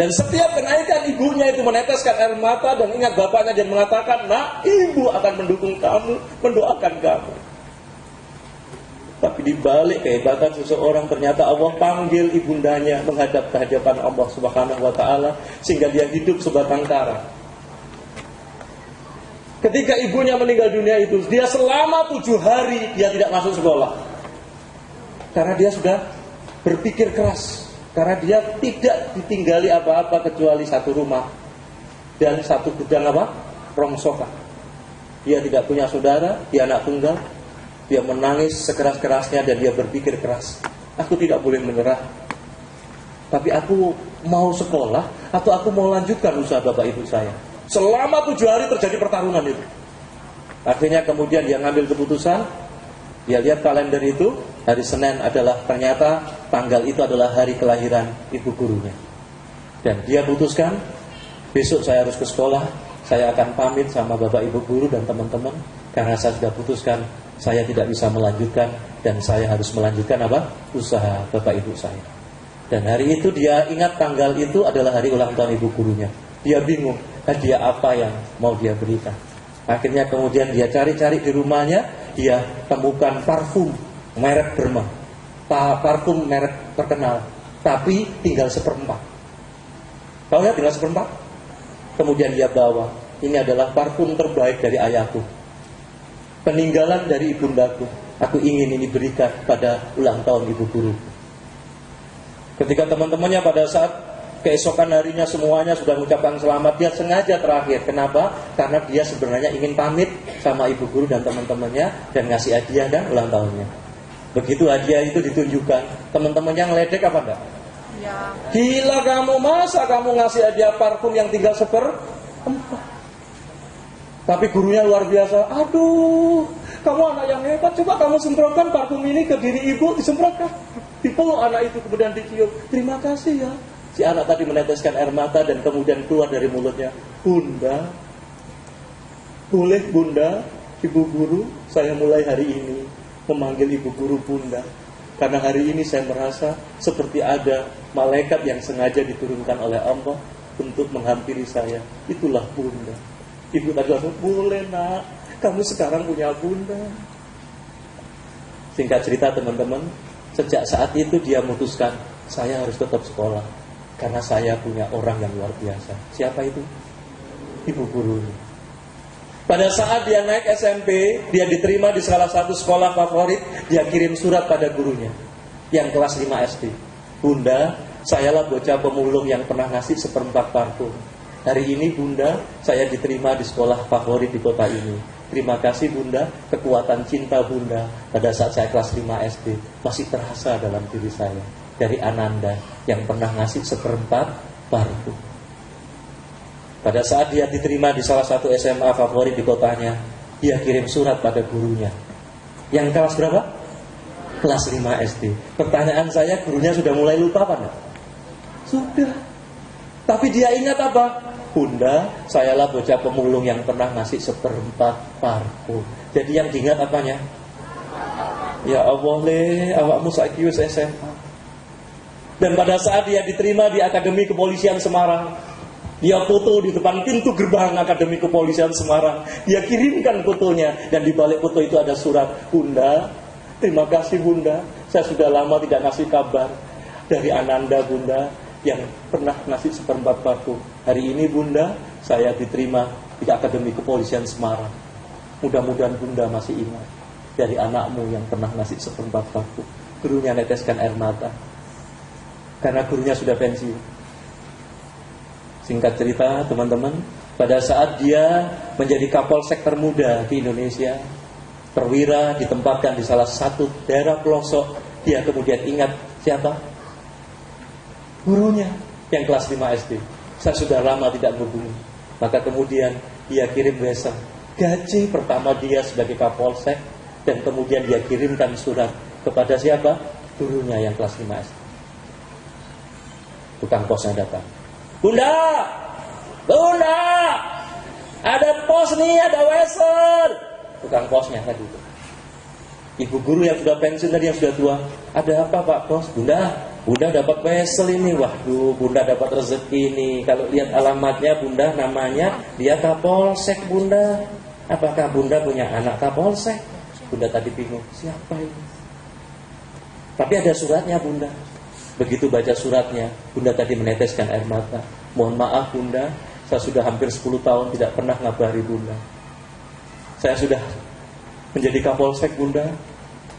Dan setiap kenaikan ibunya itu meneteskan air mata dan ingat bapaknya dan mengatakan, "Nah, ibu akan mendukung kamu, mendoakan kamu." Tapi di balik kehebatan seseorang ternyata Allah panggil ibundanya menghadap ke hadapan Allah Subhanahu wa taala sehingga dia hidup sebatang kara. Ketika ibunya meninggal dunia itu, dia selama 7 hari dia tidak masuk sekolah. Karena dia sudah berpikir keras. Karena dia tidak ditinggali apa-apa kecuali satu rumah dan satu gudang apa? Rongsokan. Dia tidak punya saudara, dia anak tunggal. Dia menangis sekeras-kerasnya dan dia berpikir keras. Aku tidak boleh menyerah. Tapi aku mau sekolah atau aku mau lanjutkan usaha bapak ibu saya. Selama 7 hari terjadi pertarungan itu. Akhirnya kemudian dia ngambil keputusan. Dia lihat kalender itu, hari Senin adalah ternyata tanggal itu adalah hari kelahiran ibu gurunya. Dan dia putuskan, besok saya harus ke sekolah. Saya akan pamit sama bapak ibu guru dan teman-teman. Karena saya sudah putuskan saya tidak bisa melanjutkan dan saya harus melanjutkan apa? Usaha bapak ibu saya. Dan hari itu dia ingat tanggal itu adalah hari ulang tahun ibu gurunya. Dia bingung hadiah apa yang mau dia berikan. Akhirnya kemudian dia cari-cari di rumahnya, dia temukan parfum merek Derma, parfum merek terkenal, tapi tinggal 1/4. Tahu ya, tinggal 1/4. Kemudian dia bawa, ini adalah parfum terbaik dari ayahku. peninggalan dari ibundaku. Aku ingin ini berikan pada ulang tahun ibu guru. Ketika teman-temannya pada saat keesokan harinya semuanya sudah mengucapkan selamat, dia sengaja terakhir. Kenapa? Karena dia sebenarnya ingin pamit sama ibu guru dan teman-temannya dan ngasih hadiah dan ulang tahunnya. Begitu hadiah itu ditunjukkan, teman-temannya ngeledek apa enggak? Ya. Gila kamu, masa kamu ngasih hadiah parfum yang tinggal seperempat? Tapi gurunya luar biasa. Aduh, kamu anak yang hebat. Coba kamu semprotkan parfum ini ke diri ibu, disemprotkan. Dipeluk anak itu kemudian dicium. Terima kasih ya. Si anak tadi meneteskan air mata dan kemudian keluar dari mulutnya. Bunda, boleh bunda, ibu guru, saya mulai hari ini memanggil ibu guru bunda. Karena hari ini saya merasa seperti ada malaikat yang sengaja diturunkan oleh Allah untuk menghampiri saya. Itulah bunda. Ibu tadi langsung, boleh nak, kamu sekarang punya bunda. Singkat cerita teman-teman, sejak saat itu dia memutuskan, saya harus tetap sekolah. Karena saya punya orang yang luar biasa. Siapa itu? Ibu gurunya. Pada saat dia naik SMP, dia diterima di salah satu sekolah favorit, dia kirim surat pada gurunya yang kelas 5 SD. Bunda, sayalah bocah pemulung yang pernah ngasih seperempat parfum. Hari ini bunda, saya diterima di sekolah favorit di kota ini. Terima kasih bunda, kekuatan cinta bunda pada saat saya kelas 5 SD masih terasa dalam diri saya. Dari Ananda yang pernah ngasih seperempat parfum. Pada saat dia diterima di salah satu SMA favorit di kotanya, dia kirim surat pada gurunya. Yang kelas berapa? Kelas 5 SD. Pertanyaan saya, gurunya sudah mulai lupa apa enggak? Sudah. Tapi dia ingat apa? Bunda, sayalah bocah pemulung yang pernah ngasih seperempat parfum. Jadi yang diingat apanya? Ya Allah le, awakmu saiki wis SMA. Dan pada saat dia diterima di Akademi Kepolisian Semarang, dia foto di depan pintu gerbang Akademi Kepolisian Semarang. Dia kirimkan fotonya dan di balik foto itu ada surat. Bunda, terima kasih bunda, saya sudah lama tidak ngasih kabar dari Ananda bunda yang pernah ngasih seperempat parfum. Hari ini bunda, saya diterima di Akademi Kepolisian Semarang. Mudah-mudahan bunda masih ingat dari anakmu yang pernah ngasih seperempat parfum. Gurunya neteskan air mata karena gurunya sudah pensiun. Singkat cerita teman-teman, pada saat dia menjadi kapolsek termuda di Indonesia, perwira ditempatkan di salah satu daerah pelosok, dia kemudian ingat siapa? Gurunya yang kelas 5 SD. Saya sudah lama tidak menghubungi. Maka kemudian dia kirim wesen gaji pertama dia sebagai kapolsek, dan kemudian dia kirimkan surat kepada siapa? Gurunya yang kelas 5 SD. Tukang posnya datang. Bunda, bunda, ada pos nih, ada wesel. Tukang posnya tadi itu. Ibu guru yang sudah pensiun tadi, yang sudah tua. Ada apa pak bos? Bunda dapat wesel ini. Waduh, bunda dapat rezeki ini. Kalau lihat alamatnya bunda, namanya dia kapolsek bunda. Apakah bunda punya anak kapolsek? Bunda tadi bingung, siapa ini? Tapi ada suratnya bunda. Begitu baca suratnya, bunda tadi meneteskan air mata. Mohon maaf bunda, saya sudah hampir 10 tahun tidak pernah ngabari bunda. Saya sudah menjadi kapolsek bunda,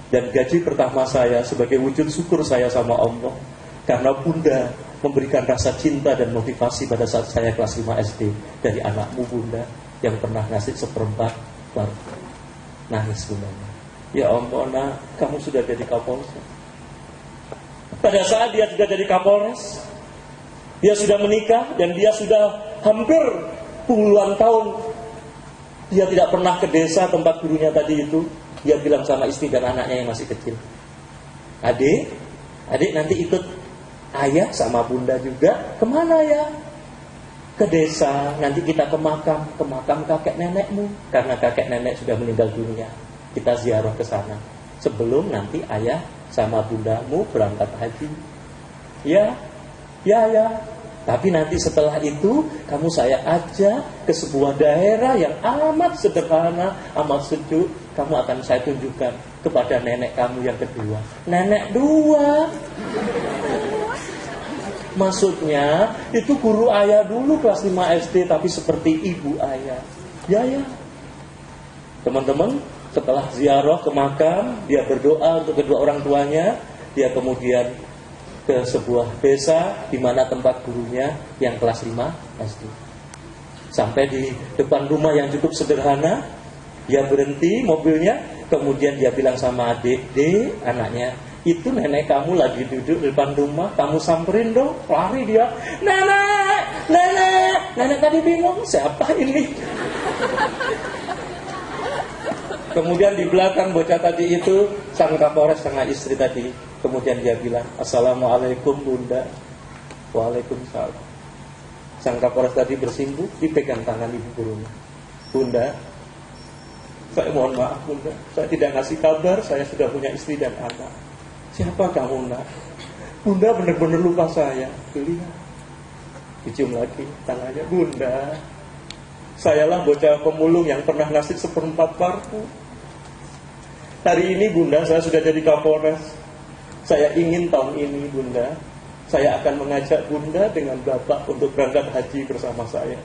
dan gaji pertama saya sebagai wujud syukur saya sama Allah, karena bunda memberikan rasa cinta dan motivasi pada saat saya kelas 5 SD dari anakmu bunda yang pernah ngasih seperempat parfum. Nangis bunda. Ya Allah nak, kamu sudah jadi kapolsek. Pada saat dia sudah jadi kapolres, dia sudah menikah dan dia sudah hampir puluhan tahun dia tidak pernah ke desa tempat gurunya tadi itu. Dia bilang sama istri dan anaknya yang masih kecil, adik nanti ikut ayah sama bunda juga. Kemana ya? Ke desa, nanti kita ke makam kakek nenekmu, karena kakek nenek sudah meninggal dunia. Kita ziarah ke sana sebelum nanti ayah sama bundamu berangkat haji. Ya. Tapi nanti setelah itu kamu saya ajak ke sebuah daerah yang amat sederhana, amat sejuk. Kamu akan saya tunjukkan kepada nenek kamu yang kedua. Nenek dua. Maksudnya itu guru ayah dulu kelas 5 SD, tapi seperti ibu ayah. Ya. Teman-teman, Setelah ziarah ke makam, dia berdoa untuk kedua orang tuanya. Dia kemudian ke sebuah desa di mana tempat gurunya yang kelas 5 SD. Sampai di depan rumah yang cukup sederhana, dia berhenti mobilnya, kemudian dia bilang sama adik, "Dek, anaknya, itu nenek kamu lagi duduk di depan rumah, kamu samperin dong." Lari dia, "Nenek, nenek." Nenek tadi bingung, siapa ini? Kemudian di belakang bocah tadi itu sang Kapolres sama istri tadi. Kemudian dia bilang, "Assalamualaikum Bunda." "Waalaikumsalam." Sang Kapolres tadi bersimpuh, dipegang tangan ibu gurunya. "Bunda, saya mohon maaf Bunda, saya tidak ngasih kabar saya sudah punya istri dan anak." "Siapa kamu nak?" "Bunda benar-benar lupa saya." "Lihat." Dicium lagi tangannya. "Bunda, sayalah bocah pemulung yang pernah ngasih 1/4 parku. Hari ini Bunda saya sudah jadi Kapolres. Saya ingin tahun ini Bunda, saya akan mengajak Bunda dengan Bapak untuk berangkat haji bersama saya."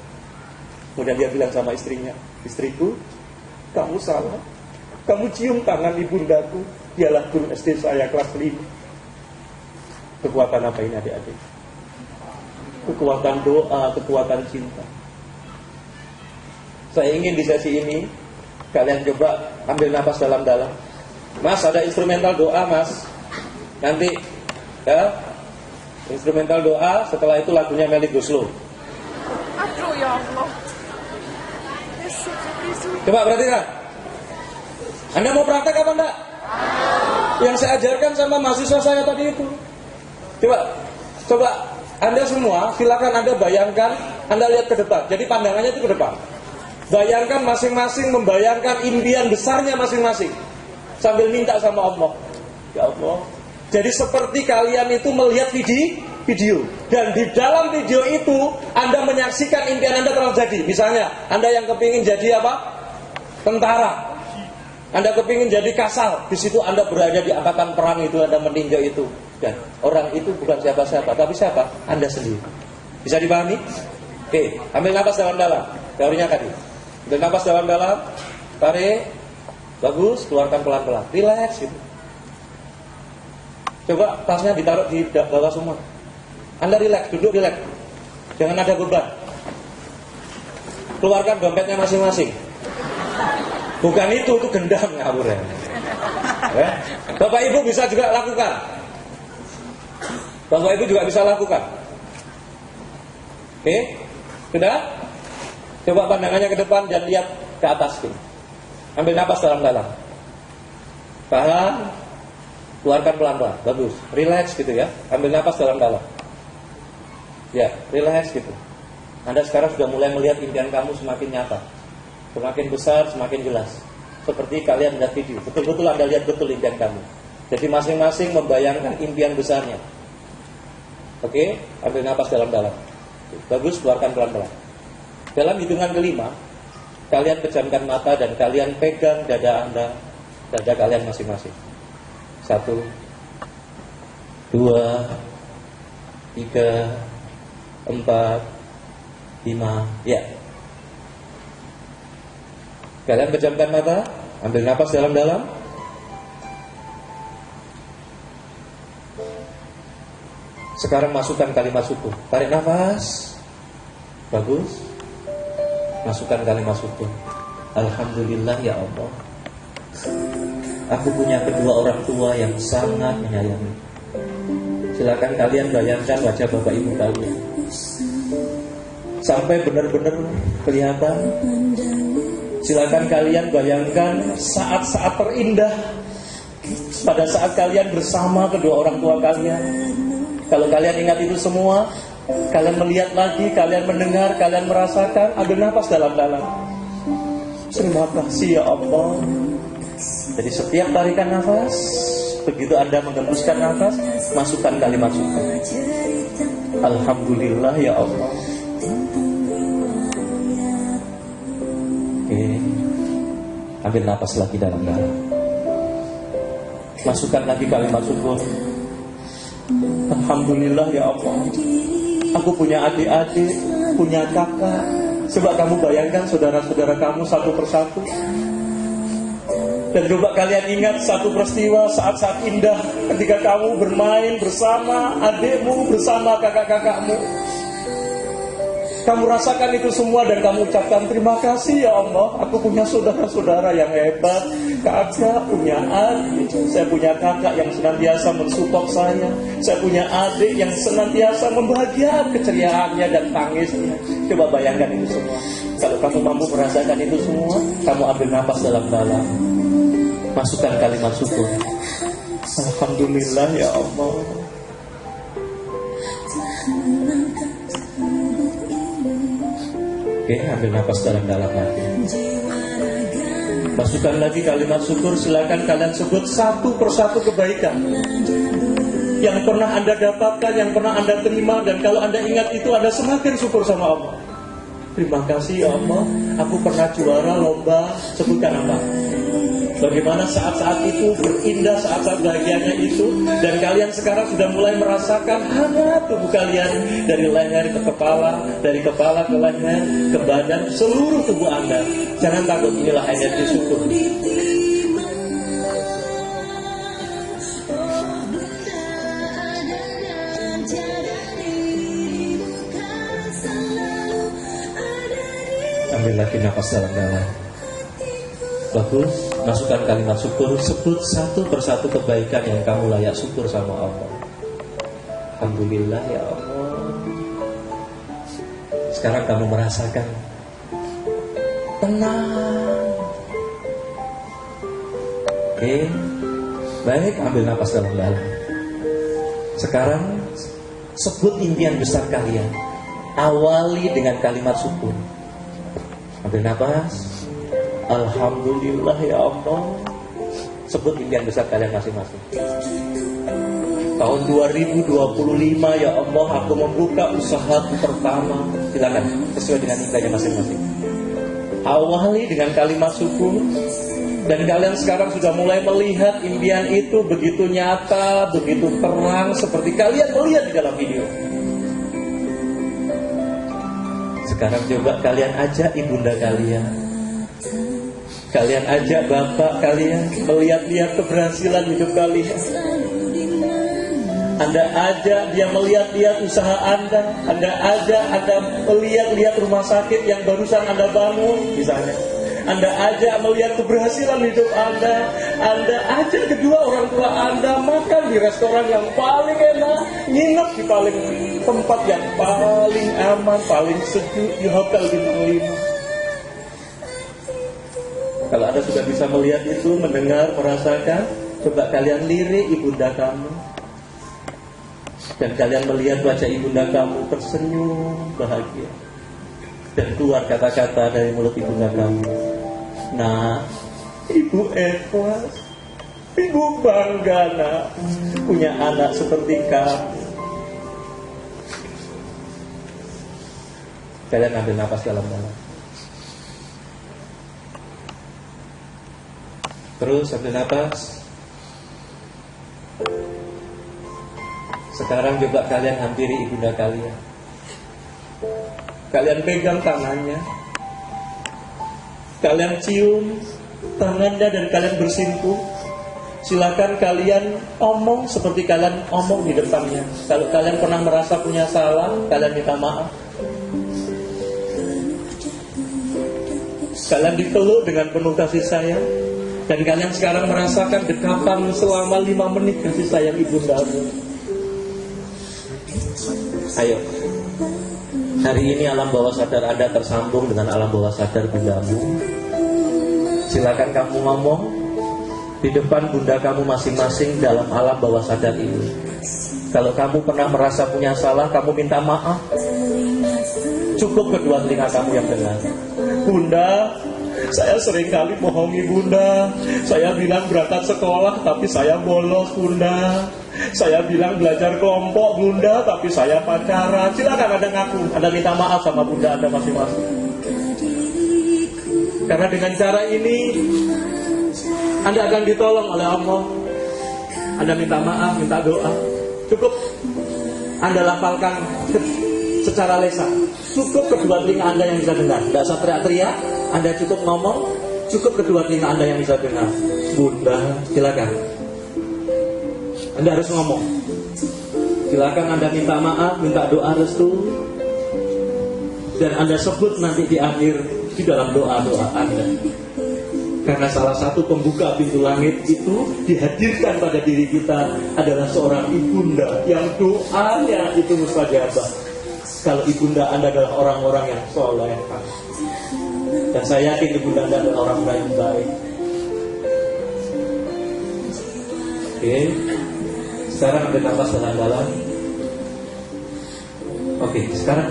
Kemudian dia bilang sama istrinya, "Istriku, kamu salah. Kamu cium tangan ibundaku. Dialah guru SD saya kelas 5. Kekuatan apa ini adik-adik? Kekuatan doa, kekuatan cinta. Saya ingin di sesi ini kalian coba ambil nafas dalam-dalam. Mas, ada instrumental doa Mas. Nanti ya, instrumental doa. Setelah itu lagunya Melly Goeslaw. Aduh ya Allah. Coba perhatikan. Anda mau praktek apa enggak? Yang saya ajarkan sama mahasiswa saya tadi itu. Coba Anda semua silakan Anda bayangkan, Anda lihat ke depan. Jadi pandangannya itu ke depan. Bayangkan masing-masing membayangkan impian besarnya masing-masing. Sambil minta sama Allah. Ya Allah. Jadi seperti kalian itu melihat video. Dan di dalam video itu Anda menyaksikan impian Anda telah jadi. Misalnya Anda yang kepingin jadi apa? Tentara. Anda kepingin jadi kasal. Di situ Anda berada di angkatan perang itu, Anda meninjau itu. Dan orang itu bukan siapa-siapa, tapi siapa? Anda sendiri. Bisa dipahami? Oke, ambil nafas dalam-dalam. Teorinya tadi. Ambil nafas dalam-dalam. Tarik. Bagus, keluarkan pelan-pelan. Relax gitu. Coba tasnya ditaruh di bawah semua. Anda relax, duduk relax. Jangan ada beban. Keluarkan dompetnya masing-masing. Bukan itu gendam ngawur ya. Bapak Ibu bisa juga lakukan. Bapak Ibu juga bisa lakukan. Oke? Sudah? Coba pandangannya ke depan dan lihat ke atas gitu. Ambil napas dalam-dalam. Tahan. Keluarkan pelan-pelan. Bagus. Relax gitu ya. Ambil napas dalam-dalam. Ya, relax gitu. Anda sekarang sudah mulai melihat impian kamu semakin nyata. Semakin besar, semakin jelas. Seperti kalian lihat video. Betul-betul Anda lihat betul impian kamu. Jadi masing-masing membayangkan impian besarnya. Oke? Ambil napas dalam-dalam. Bagus, keluarkan pelan-pelan. Dalam hitungan kelima, kalian pejamkan mata dan kalian pegang dada Anda, dada kalian masing-masing. 1, 2, 3, 4, 5. Ya. Kalian pejamkan mata, ambil napas dalam-dalam. Sekarang masukkan kalimat syukur. Tarik nafas. Bagus. Masukkan kalimat syukur. Alhamdulillah ya Allah, aku punya kedua orang tua yang sangat menyayangi. Silakan kalian bayangkan wajah Bapak Ibu kalian sampai benar-benar kelihatan. Silakan kalian bayangkan saat-saat terindah pada saat kalian bersama kedua orang tua kalian. Kalau kalian ingat itu semua, kalian melihat lagi, kalian mendengar, kalian merasakan. Ambil nafas dalam-dalam. Terima kasih ya Allah. Jadi setiap tarikan nafas, begitu Anda menghembuskan nafas, masukkan kalimat syukur. Alhamdulillah ya Allah. Oke. Ambil nafas lagi dalam-dalam. Masukkan lagi kalimat syukur. Alhamdulillah ya Allah, aku punya adik-adik, punya kakak. Coba kamu bayangkan saudara-saudara kamu satu persatu. Dan coba kalian ingat satu peristiwa saat-saat indah ketika kamu bermain bersama adikmu, bersama kakak-kakakmu. Kamu rasakan itu semua dan kamu ucapkan terima kasih ya Allah, aku punya saudara-saudara yang hebat. Kakak punya adik, saya punya kakak yang senantiasa mensupport saya. Saya punya adik yang senantiasa membahagiakan keceriaannya dan tangisnya. Coba bayangkan itu semua. Kalau kamu mampu merasakan itu semua, kamu ambil napas dalam-dalam, masukkan kalimat syukur. Alhamdulillah ya Allah. Oke, ambil napas dalam-dalam lagi. Masukkan lagi kalimat syukur. Silakan kalian sebut satu persatu kebaikan yang pernah Anda dapatkan, yang pernah Anda terima. Dan kalau Anda ingat itu, Anda semakin syukur sama Allah. Terima kasih ya Allah, aku pernah juara lomba. Sebutkan apa? Bagaimana saat-saat itu berindah, saat-saat bahagianya itu. Dan kalian sekarang sudah mulai merasakan hangat tubuh kalian, dari leher ke kepala, dari kepala ke leher, ke badan, seluruh tubuh Anda. Jangan takut, inilah energi syukur. Ambil lagi nafas dalam-dalam. Bagus, masukkan kalimat syukur. Sebut satu persatu kebaikan yang kamu layak syukur sama Allah. Alhamdulillah ya Allah. Sekarang kamu merasakan tenang. Oke, baik, ambil nafas dalam-dalam. Sekarang sebut impian besar kalian. Awali dengan kalimat syukur. Ambil nafas. Alhamdulillah ya Allah. Sebut impian besar kalian masing-masing. Tahun 2025 ya Allah, aku membuka usahaku pertama. Silakan sesuai dengan impiannya masing-masing. Awali dengan kalimat syukur. Dan kalian sekarang sudah mulai melihat impian itu begitu nyata, begitu terang, seperti kalian melihat di dalam video. Sekarang coba kalian ajak ibunda kalian, kalian ajak bapak kalian melihat-lihat keberhasilan hidup kalian. Anda ajak dia melihat-lihat usaha Anda. Anda ajak Anda melihat-lihat rumah sakit yang barusan Anda bangun misalnya. Anda ajak melihat keberhasilan hidup Anda. Anda ajak kedua orang tua Anda makan di restoran yang paling enak, nginep di paling tempat yang paling aman, paling sejuk, di hotel bintang 5. Kalau Anda sudah bisa melihat itu, mendengar, merasakan, coba kalian lirik ibunda kamu. Dan kalian melihat wajah ibunda kamu tersenyum bahagia. Dan keluar kata-kata dari mulut ibunda kamu. Nah, ibu ikhlas, ibu bangga nak punya anak seperti kamu. Kalian ambil nafas dalam-dalam. Terus ambil nafas. Sekarang coba kalian hampiri ibunda kalian. Kalian pegang tangannya. Kalian cium tangannya dan kalian bersimpuh. Silakan kalian omong seperti kalian omong di depannya. Kalau kalian pernah merasa punya salah, kalian minta maaf. Kalian dipeluk dengan penuh kasih sayang. Dan kalian sekarang merasakan dekapan selama 5 menit kasih sayang ibundamu. Ayo. Hari ini alam bawah sadar Anda tersambung dengan alam bawah sadar bundamu. Silakan kamu ngomong di depan bunda kamu masing-masing dalam alam bawah sadar ini. Kalau kamu pernah merasa punya salah, kamu minta maaf. Cukup kedua telinga kamu yang dengar. Bunda, saya seringkali bohongi bunda. Saya bilang berangkat sekolah, tapi saya bolos bunda. Saya bilang belajar kelompok bunda, tapi saya pacaran. Silakan Anda ngaku, Anda minta maaf sama bunda Anda masing-masing. Karena dengan cara ini Anda akan ditolong oleh Allah. Anda minta maaf, minta doa. Cukup Anda lafalkan secara lisan. Cukup kedua telinga Anda yang bisa dengar. Tidak usah teriak-teriak. Anda cukup ngomong. Cukup kedua telinga Anda yang bisa dengar. Bunda, silakan. Anda harus ngomong. Silakan Anda minta maaf, minta doa restu, dan Anda sebut nanti di akhir di dalam doa-doa Anda. Karena salah satu pembuka pintu langit itu dihadirkan pada diri kita adalah seorang ibunda yang doanya itu mustajabah. Kalau ibunda Anda adalah orang-orang yang soleh, dan saya yakin ibunda Anda adalah orang-orang yang baik. Oke, sekarang ambil nafas dalam-dalam. Oke, sekarang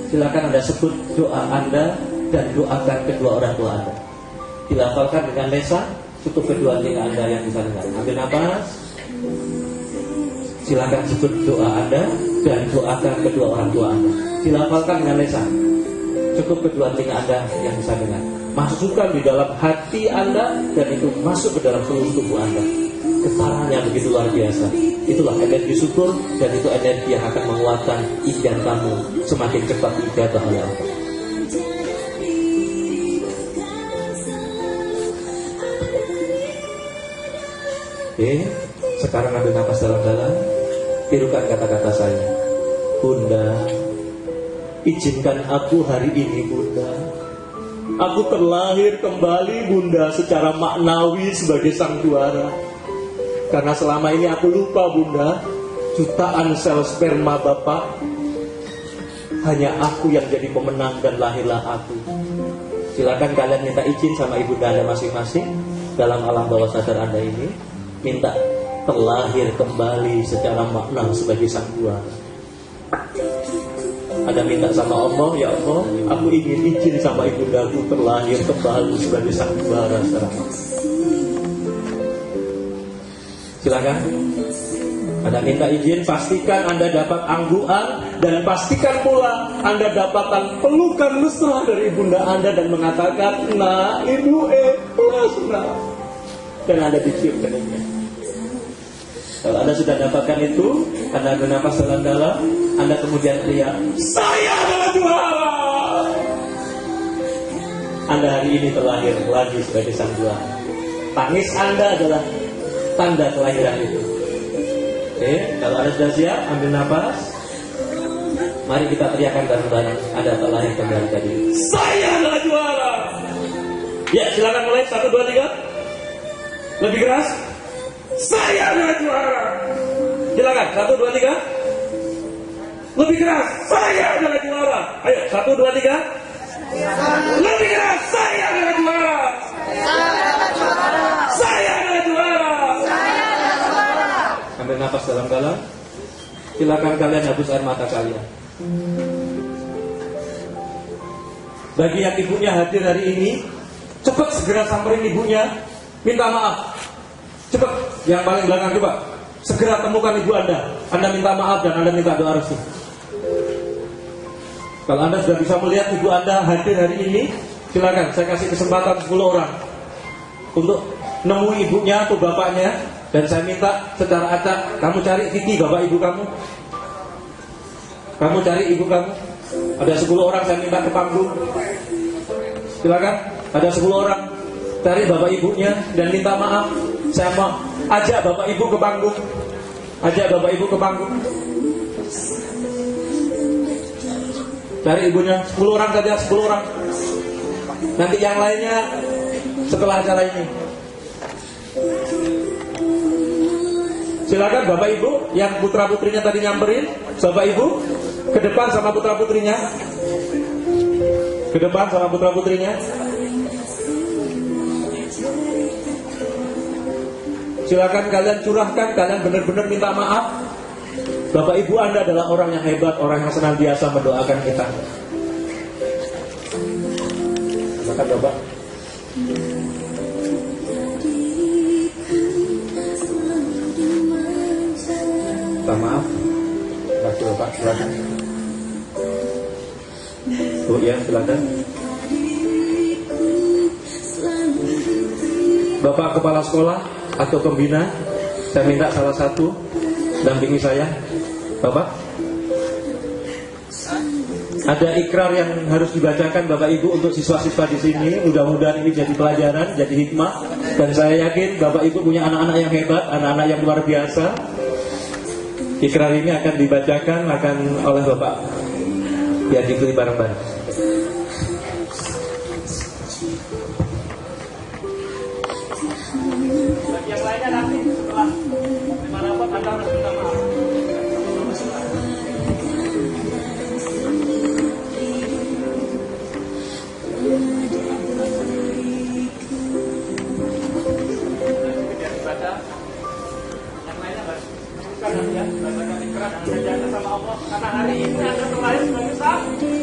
silakan Anda sebut doa Anda dan doakan kedua orang tua Anda. Dilafalkan dengan lesan, cukup kedua telinga Anda yang bisa dengar. Ambil nafas. Silakan sebut doa Anda dan doakan kedua orang tua Anda. Dilafalkan dengan lesan, cukup kedua telinga Anda yang bisa dengar. Masukkan di dalam hati Anda dan itu masuk ke dalam seluruh tubuh Anda. Getarannya begitu luar biasa. Itulah energi syukur, dan itu energi yang akan menguatkan ibadah kamu semakin cepat ibadah oleh Allah. Oke, sekarang ambil nafas dalam-dalam. Tirukan kata-kata saya. Bunda, izinkan aku hari ini, Bunda. Aku terlahir kembali, Bunda, secara maknawi sebagai sang juara. Karena selama ini aku lupa, Bunda, jutaan sel sperma Bapak, hanya aku yang jadi pemenang dan lahirlah aku. Silakan kalian minta izin sama ibunda Anda masing-masing dalam alam bawah sadar Anda ini, minta terlahir kembali secara makna sebagai sang juara. Ada minta sama Allah, ya Allah, aku ingin izin sama ibundaku terlahir kembali sebagai sang juara secara makna. Silakan. Anda minta izin, pastikan Anda dapat angguan, dan pastikan pula Anda dapatkan pelukan mesra dari ibunda Anda dan mengatakan, nah ibu mesra, dan Anda dicium keningnya. Kalau Anda sudah dapatkan itu, Anda bernafas dalam-dalam, Anda kemudian teriak, saya adalah juara. Anda hari ini terlahir lagi sebagai sang juara. Tangis Anda adalah tanda kelahiran itu. Oke, kalau Anda sudah siap, ambil nafas. Mari kita teriakan bareng-bareng. Anda terlahir kembali tadi. Saya adalah juara. Ya, silakan mulai. 1, 2, 3. Lebih keras. Saya adalah juara. Silakan. 1, 2, 3. Lebih keras. Saya adalah juara. Ayo, 1, 2, 3. Lebih keras. Saya adalah juara. Saya adalah juara. Ambil nafas dalam-dalam. Silakan kalian hapus air mata kalian. Bagi yang ibunya hadir hari ini, cepat segera samperin ibunya, minta maaf. Cepat, yang paling belakang coba. Segera temukan ibu Anda. Anda minta maaf dan Anda minta doa restu. Kalau Anda sudah bisa melihat ibu Anda hadir hari ini, silakan, saya kasih kesempatan 10 orang untuk nemu ibunya atau bapaknya, dan saya minta secara acak kamu cari Titi, bapak ibu kamu. Kamu cari ibu kamu. Ada 10 orang saya minta ke panggung. Silakan, ada 10 orang cari bapak ibunya dan minta maaf. Saya mau ajak bapak ibu ke panggung. Ajak bapak ibu ke panggung. Cari ibunya, 10 orang saja, 10 orang. Nanti yang lainnya setelah acara ini. Silakan bapak ibu yang putra putrinya tadi nyamperin, bapak ibu ke depan sama putra putrinya. Ke depan sama putra putrinya. Silakan kalian curahkan, kalian benar-benar minta maaf. Bapak ibu Anda adalah orang yang hebat, orang yang senantiasa mendoakan kita. Silakan bapak. Minta maaf. Kasih bapak, silakan. Bu ya, silakan. Bapak kepala sekolah atau pembina, saya minta salah satu dampingi saya. Bapak, Ada ikrar yang harus dibacakan Bapak Ibu untuk siswa-siswa di sini. Mudah-mudahan ini jadi pelajaran, jadi hikmah. Dan saya yakin Bapak Ibu punya anak-anak yang hebat, anak-anak yang luar biasa. Ikrar ini akan dibacakan oleh Bapak. Biar diikuti bareng-bareng. Yang lainnya nanti setelah dimanapun Anda harus minta maaf. Sama Allah, karena hari ini Anda terlahir sebagai saksi.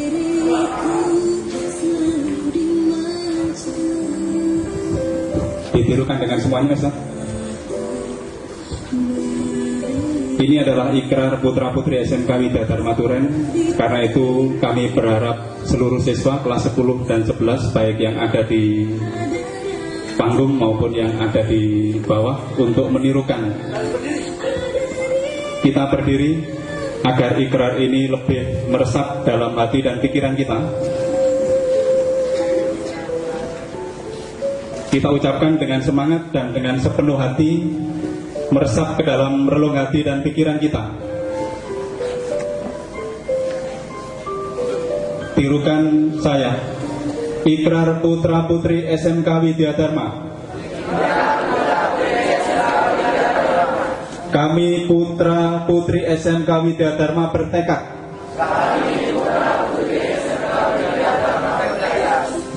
Ditirukan dengan semuanya, Mas. Ini adalah ikrar putra-putri SMK Widya Dharma Turen. Karena itu kami berharap seluruh siswa kelas 10 dan 11, baik yang ada di panggung maupun yang ada di bawah, untuk menirukan. Kita berdiri agar ikrar ini lebih meresap dalam hati dan pikiran kita. Kita ucapkan dengan semangat dan dengan sepenuh hati, meresap ke dalam relung hati dan pikiran kita. Tirukan saya. Ikrar putra-putri SMK Widya Dharma. Kami putra-putri SMK Widya Dharma bertekad.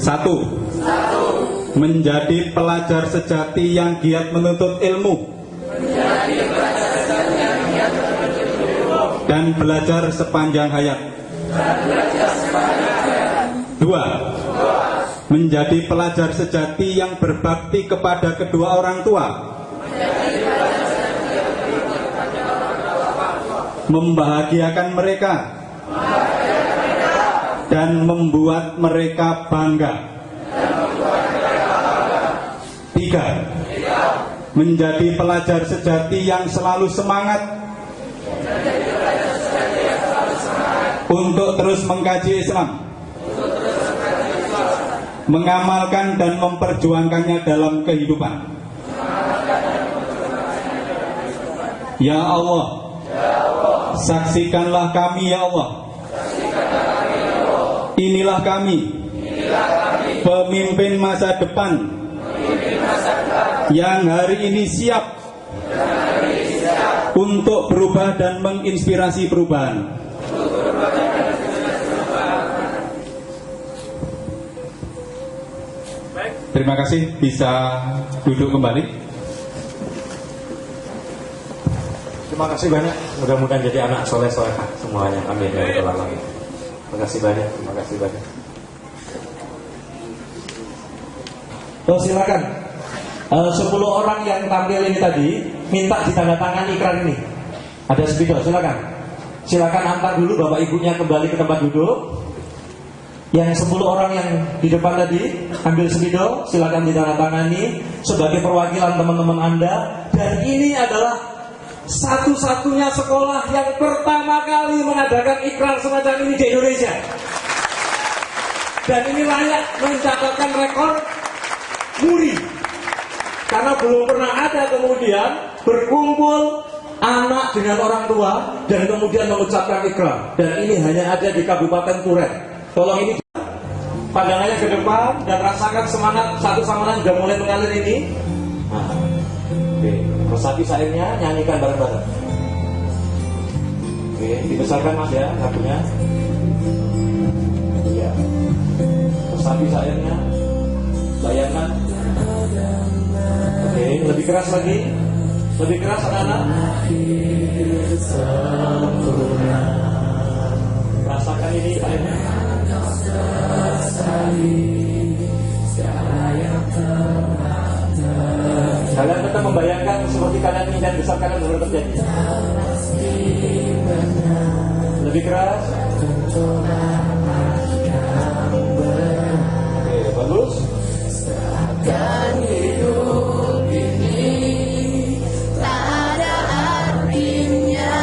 Satu, menjadi pelajar sejati yang giat menuntut ilmu dan belajar sepanjang hayat. Dua, menjadi pelajar sejati yang berbakti kepada kedua orang tua, membahagiakan mereka dan membuat mereka bangga. Tiga, menjadi pelajar sejati yang selalu semangat untuk terus mengkaji Islam, mengamalkan dan memperjuangkannya dalam kehidupan. Ya Allah, saksikanlah kami ya Allah. Inilah kami, pemimpin masa depan yang hari ini siap untuk berubah dan menginspirasi perubahan. Terima kasih, bisa duduk kembali. Terima kasih banyak. Mudah-mudahan jadi anak soleh-solehah semuanya. Amin ya rabbal alamin. Terima kasih banyak. Terima kasih banyak. Silakan. 10 orang yang tampil ini tadi minta ditandatangani ikrar ini. Ada spidol, silakan. Silakan antar dulu bapak ibunya kembali ke tempat duduk. Yang 10 orang yang di depan tadi ambil spidol, silakan ditandatangani sebagai perwakilan teman-teman Anda. Dan ini adalah satu-satunya sekolah yang pertama kali mengadakan ikrar semacam ini di Indonesia. Dan ini layak mencatatkan rekor muri. Karena belum pernah ada kemudian berkumpul anak dengan orang tua dan kemudian mengucapkan ikrar. Dan ini hanya ada di Kabupaten Turen. Tolong ini pandangannya ke depan dan rasakan semangat satu sama lain sudah mulai mengalir ini. Nah, oke, resapi sairnya, nyanyikan bareng-bareng. Oke, dibesarkan mas ya lagunya. Iya. Resapi sairnya, bayangkan. Oke, lebih keras lagi. Lebih keras anak-anak. Rasakan ini sairnya. Kalian tetap membayangkan seperti kalian ingin besar kalian baru terjadi. Lebih keras. Oke, bagus. Dan hidup ini tak ada artinya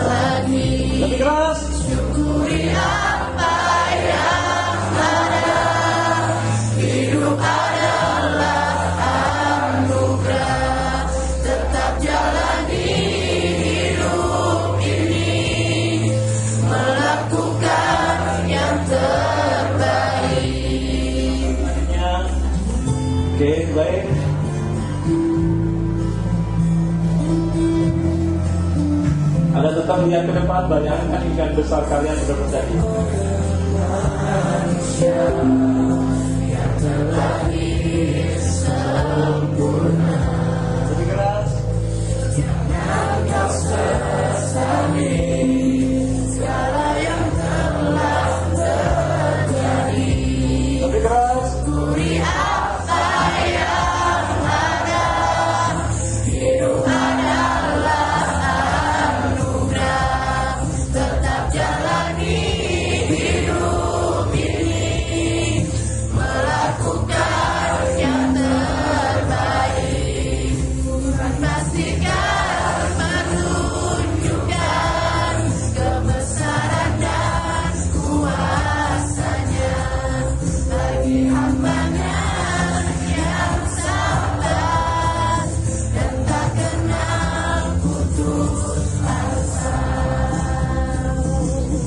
lagi. Lebih keras. Syukuri apa Oke, baik. Anda tetap lihat ke depan, bayangkan ikan besar kalian sudah terjadi. Lebih keras. Lebih keras.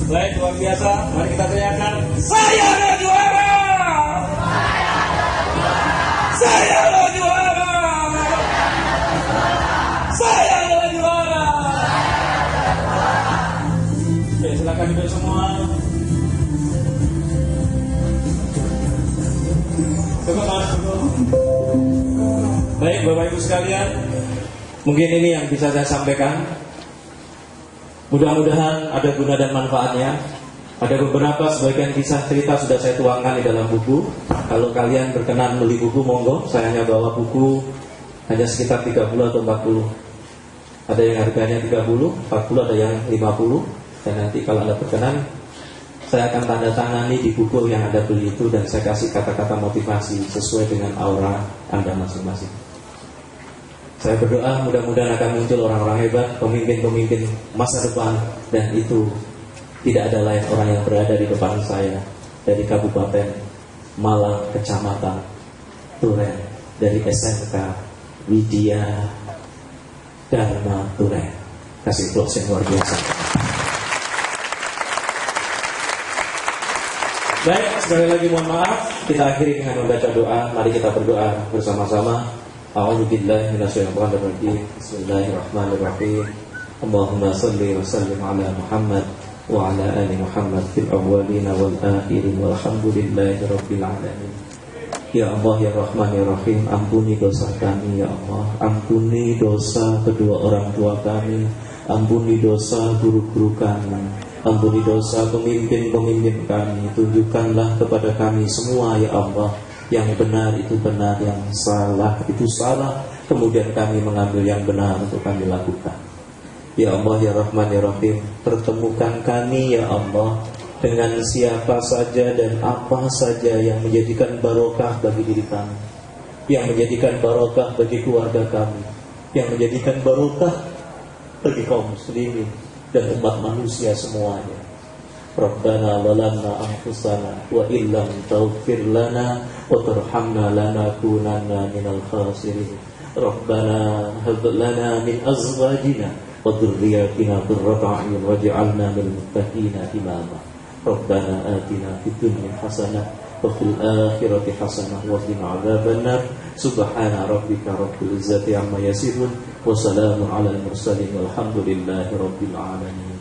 Baik, luar biasa. Mari kita teriakan, saya adalah juara. Saya adalah juara. Saya adalah juara. Oke, silakan duduk semua. Coba Mas, baik, Bapak Ibu sekalian, mungkin ini yang bisa saya sampaikan. Mudah-mudahan ada guna dan manfaatnya. Ada beberapa sebagian kisah cerita sudah saya tuangkan di dalam buku. Kalau kalian berkenan beli buku, monggo. Saya hanya bawa buku hanya sekitar 30 atau 40. Ada yang harganya 30, 40, ada yang 50. Dan nanti kalau Anda berkenan, saya akan tanda tangani di buku yang Anda beli itu, dan saya kasih kata-kata motivasi sesuai dengan aura Anda masing-masing. Saya berdoa mudah-mudahan akan muncul orang-orang hebat, pemimpin-pemimpin masa depan, dan itu tidak ada lain orang yang berada di depan saya dari Kabupaten Malang, Kecamatan Turen, dari SMK Widya Dharma Turen. Kasih applause yang luar biasa. Baik, sekali lagi mohon maaf, kita akhiri dengan membaca doa. Mari kita berdoa bersama-sama. A'udzubillahi minasyaitonir rajim. Bismillahirrahmanirrahim. Allahumma shalli wa sallim ala Muhammad wa ala ali Muhammad fil awwalin wal akhirin walhamdulillahi rabbil alamin. Ya Allah ya Rahman ya Rahim, ampuni dosa kami ya Allah. Ampuni dosa kedua orang tua kami. Ampuni dosa guru-guru kami. Ampuni dosa pemimpin-pemimpin kami. Tunjukkanlah kepada kami semua ya Allah, yang benar itu benar, yang salah itu salah. Kemudian kami mengambil yang benar untuk kami lakukan. Ya Allah ya Rahman ya Rahim, pertemukan kami ya Allah dengan siapa saja dan apa saja yang menjadikan barokah bagi diri kami, yang menjadikan barokah bagi keluarga kami, yang menjadikan barokah bagi kaum muslimin dan umat manusia semuanya. Rabbana zalamna anfusana wa illam taghfir lana wa tarhamna lanakunanna minal khasirin. Rabbana hab lana min azwajina wa dhurriyyatina qurrata a'yun waj'alna lil muttaqina imama. Rabbana atina fid dunya hasanah wa fil akhirati hasanah wa qina adzabannar. Subhana rabbika rabbil izzati amma yasifun wa salamun alal mursalin walhamdulillahi rabbil alamin.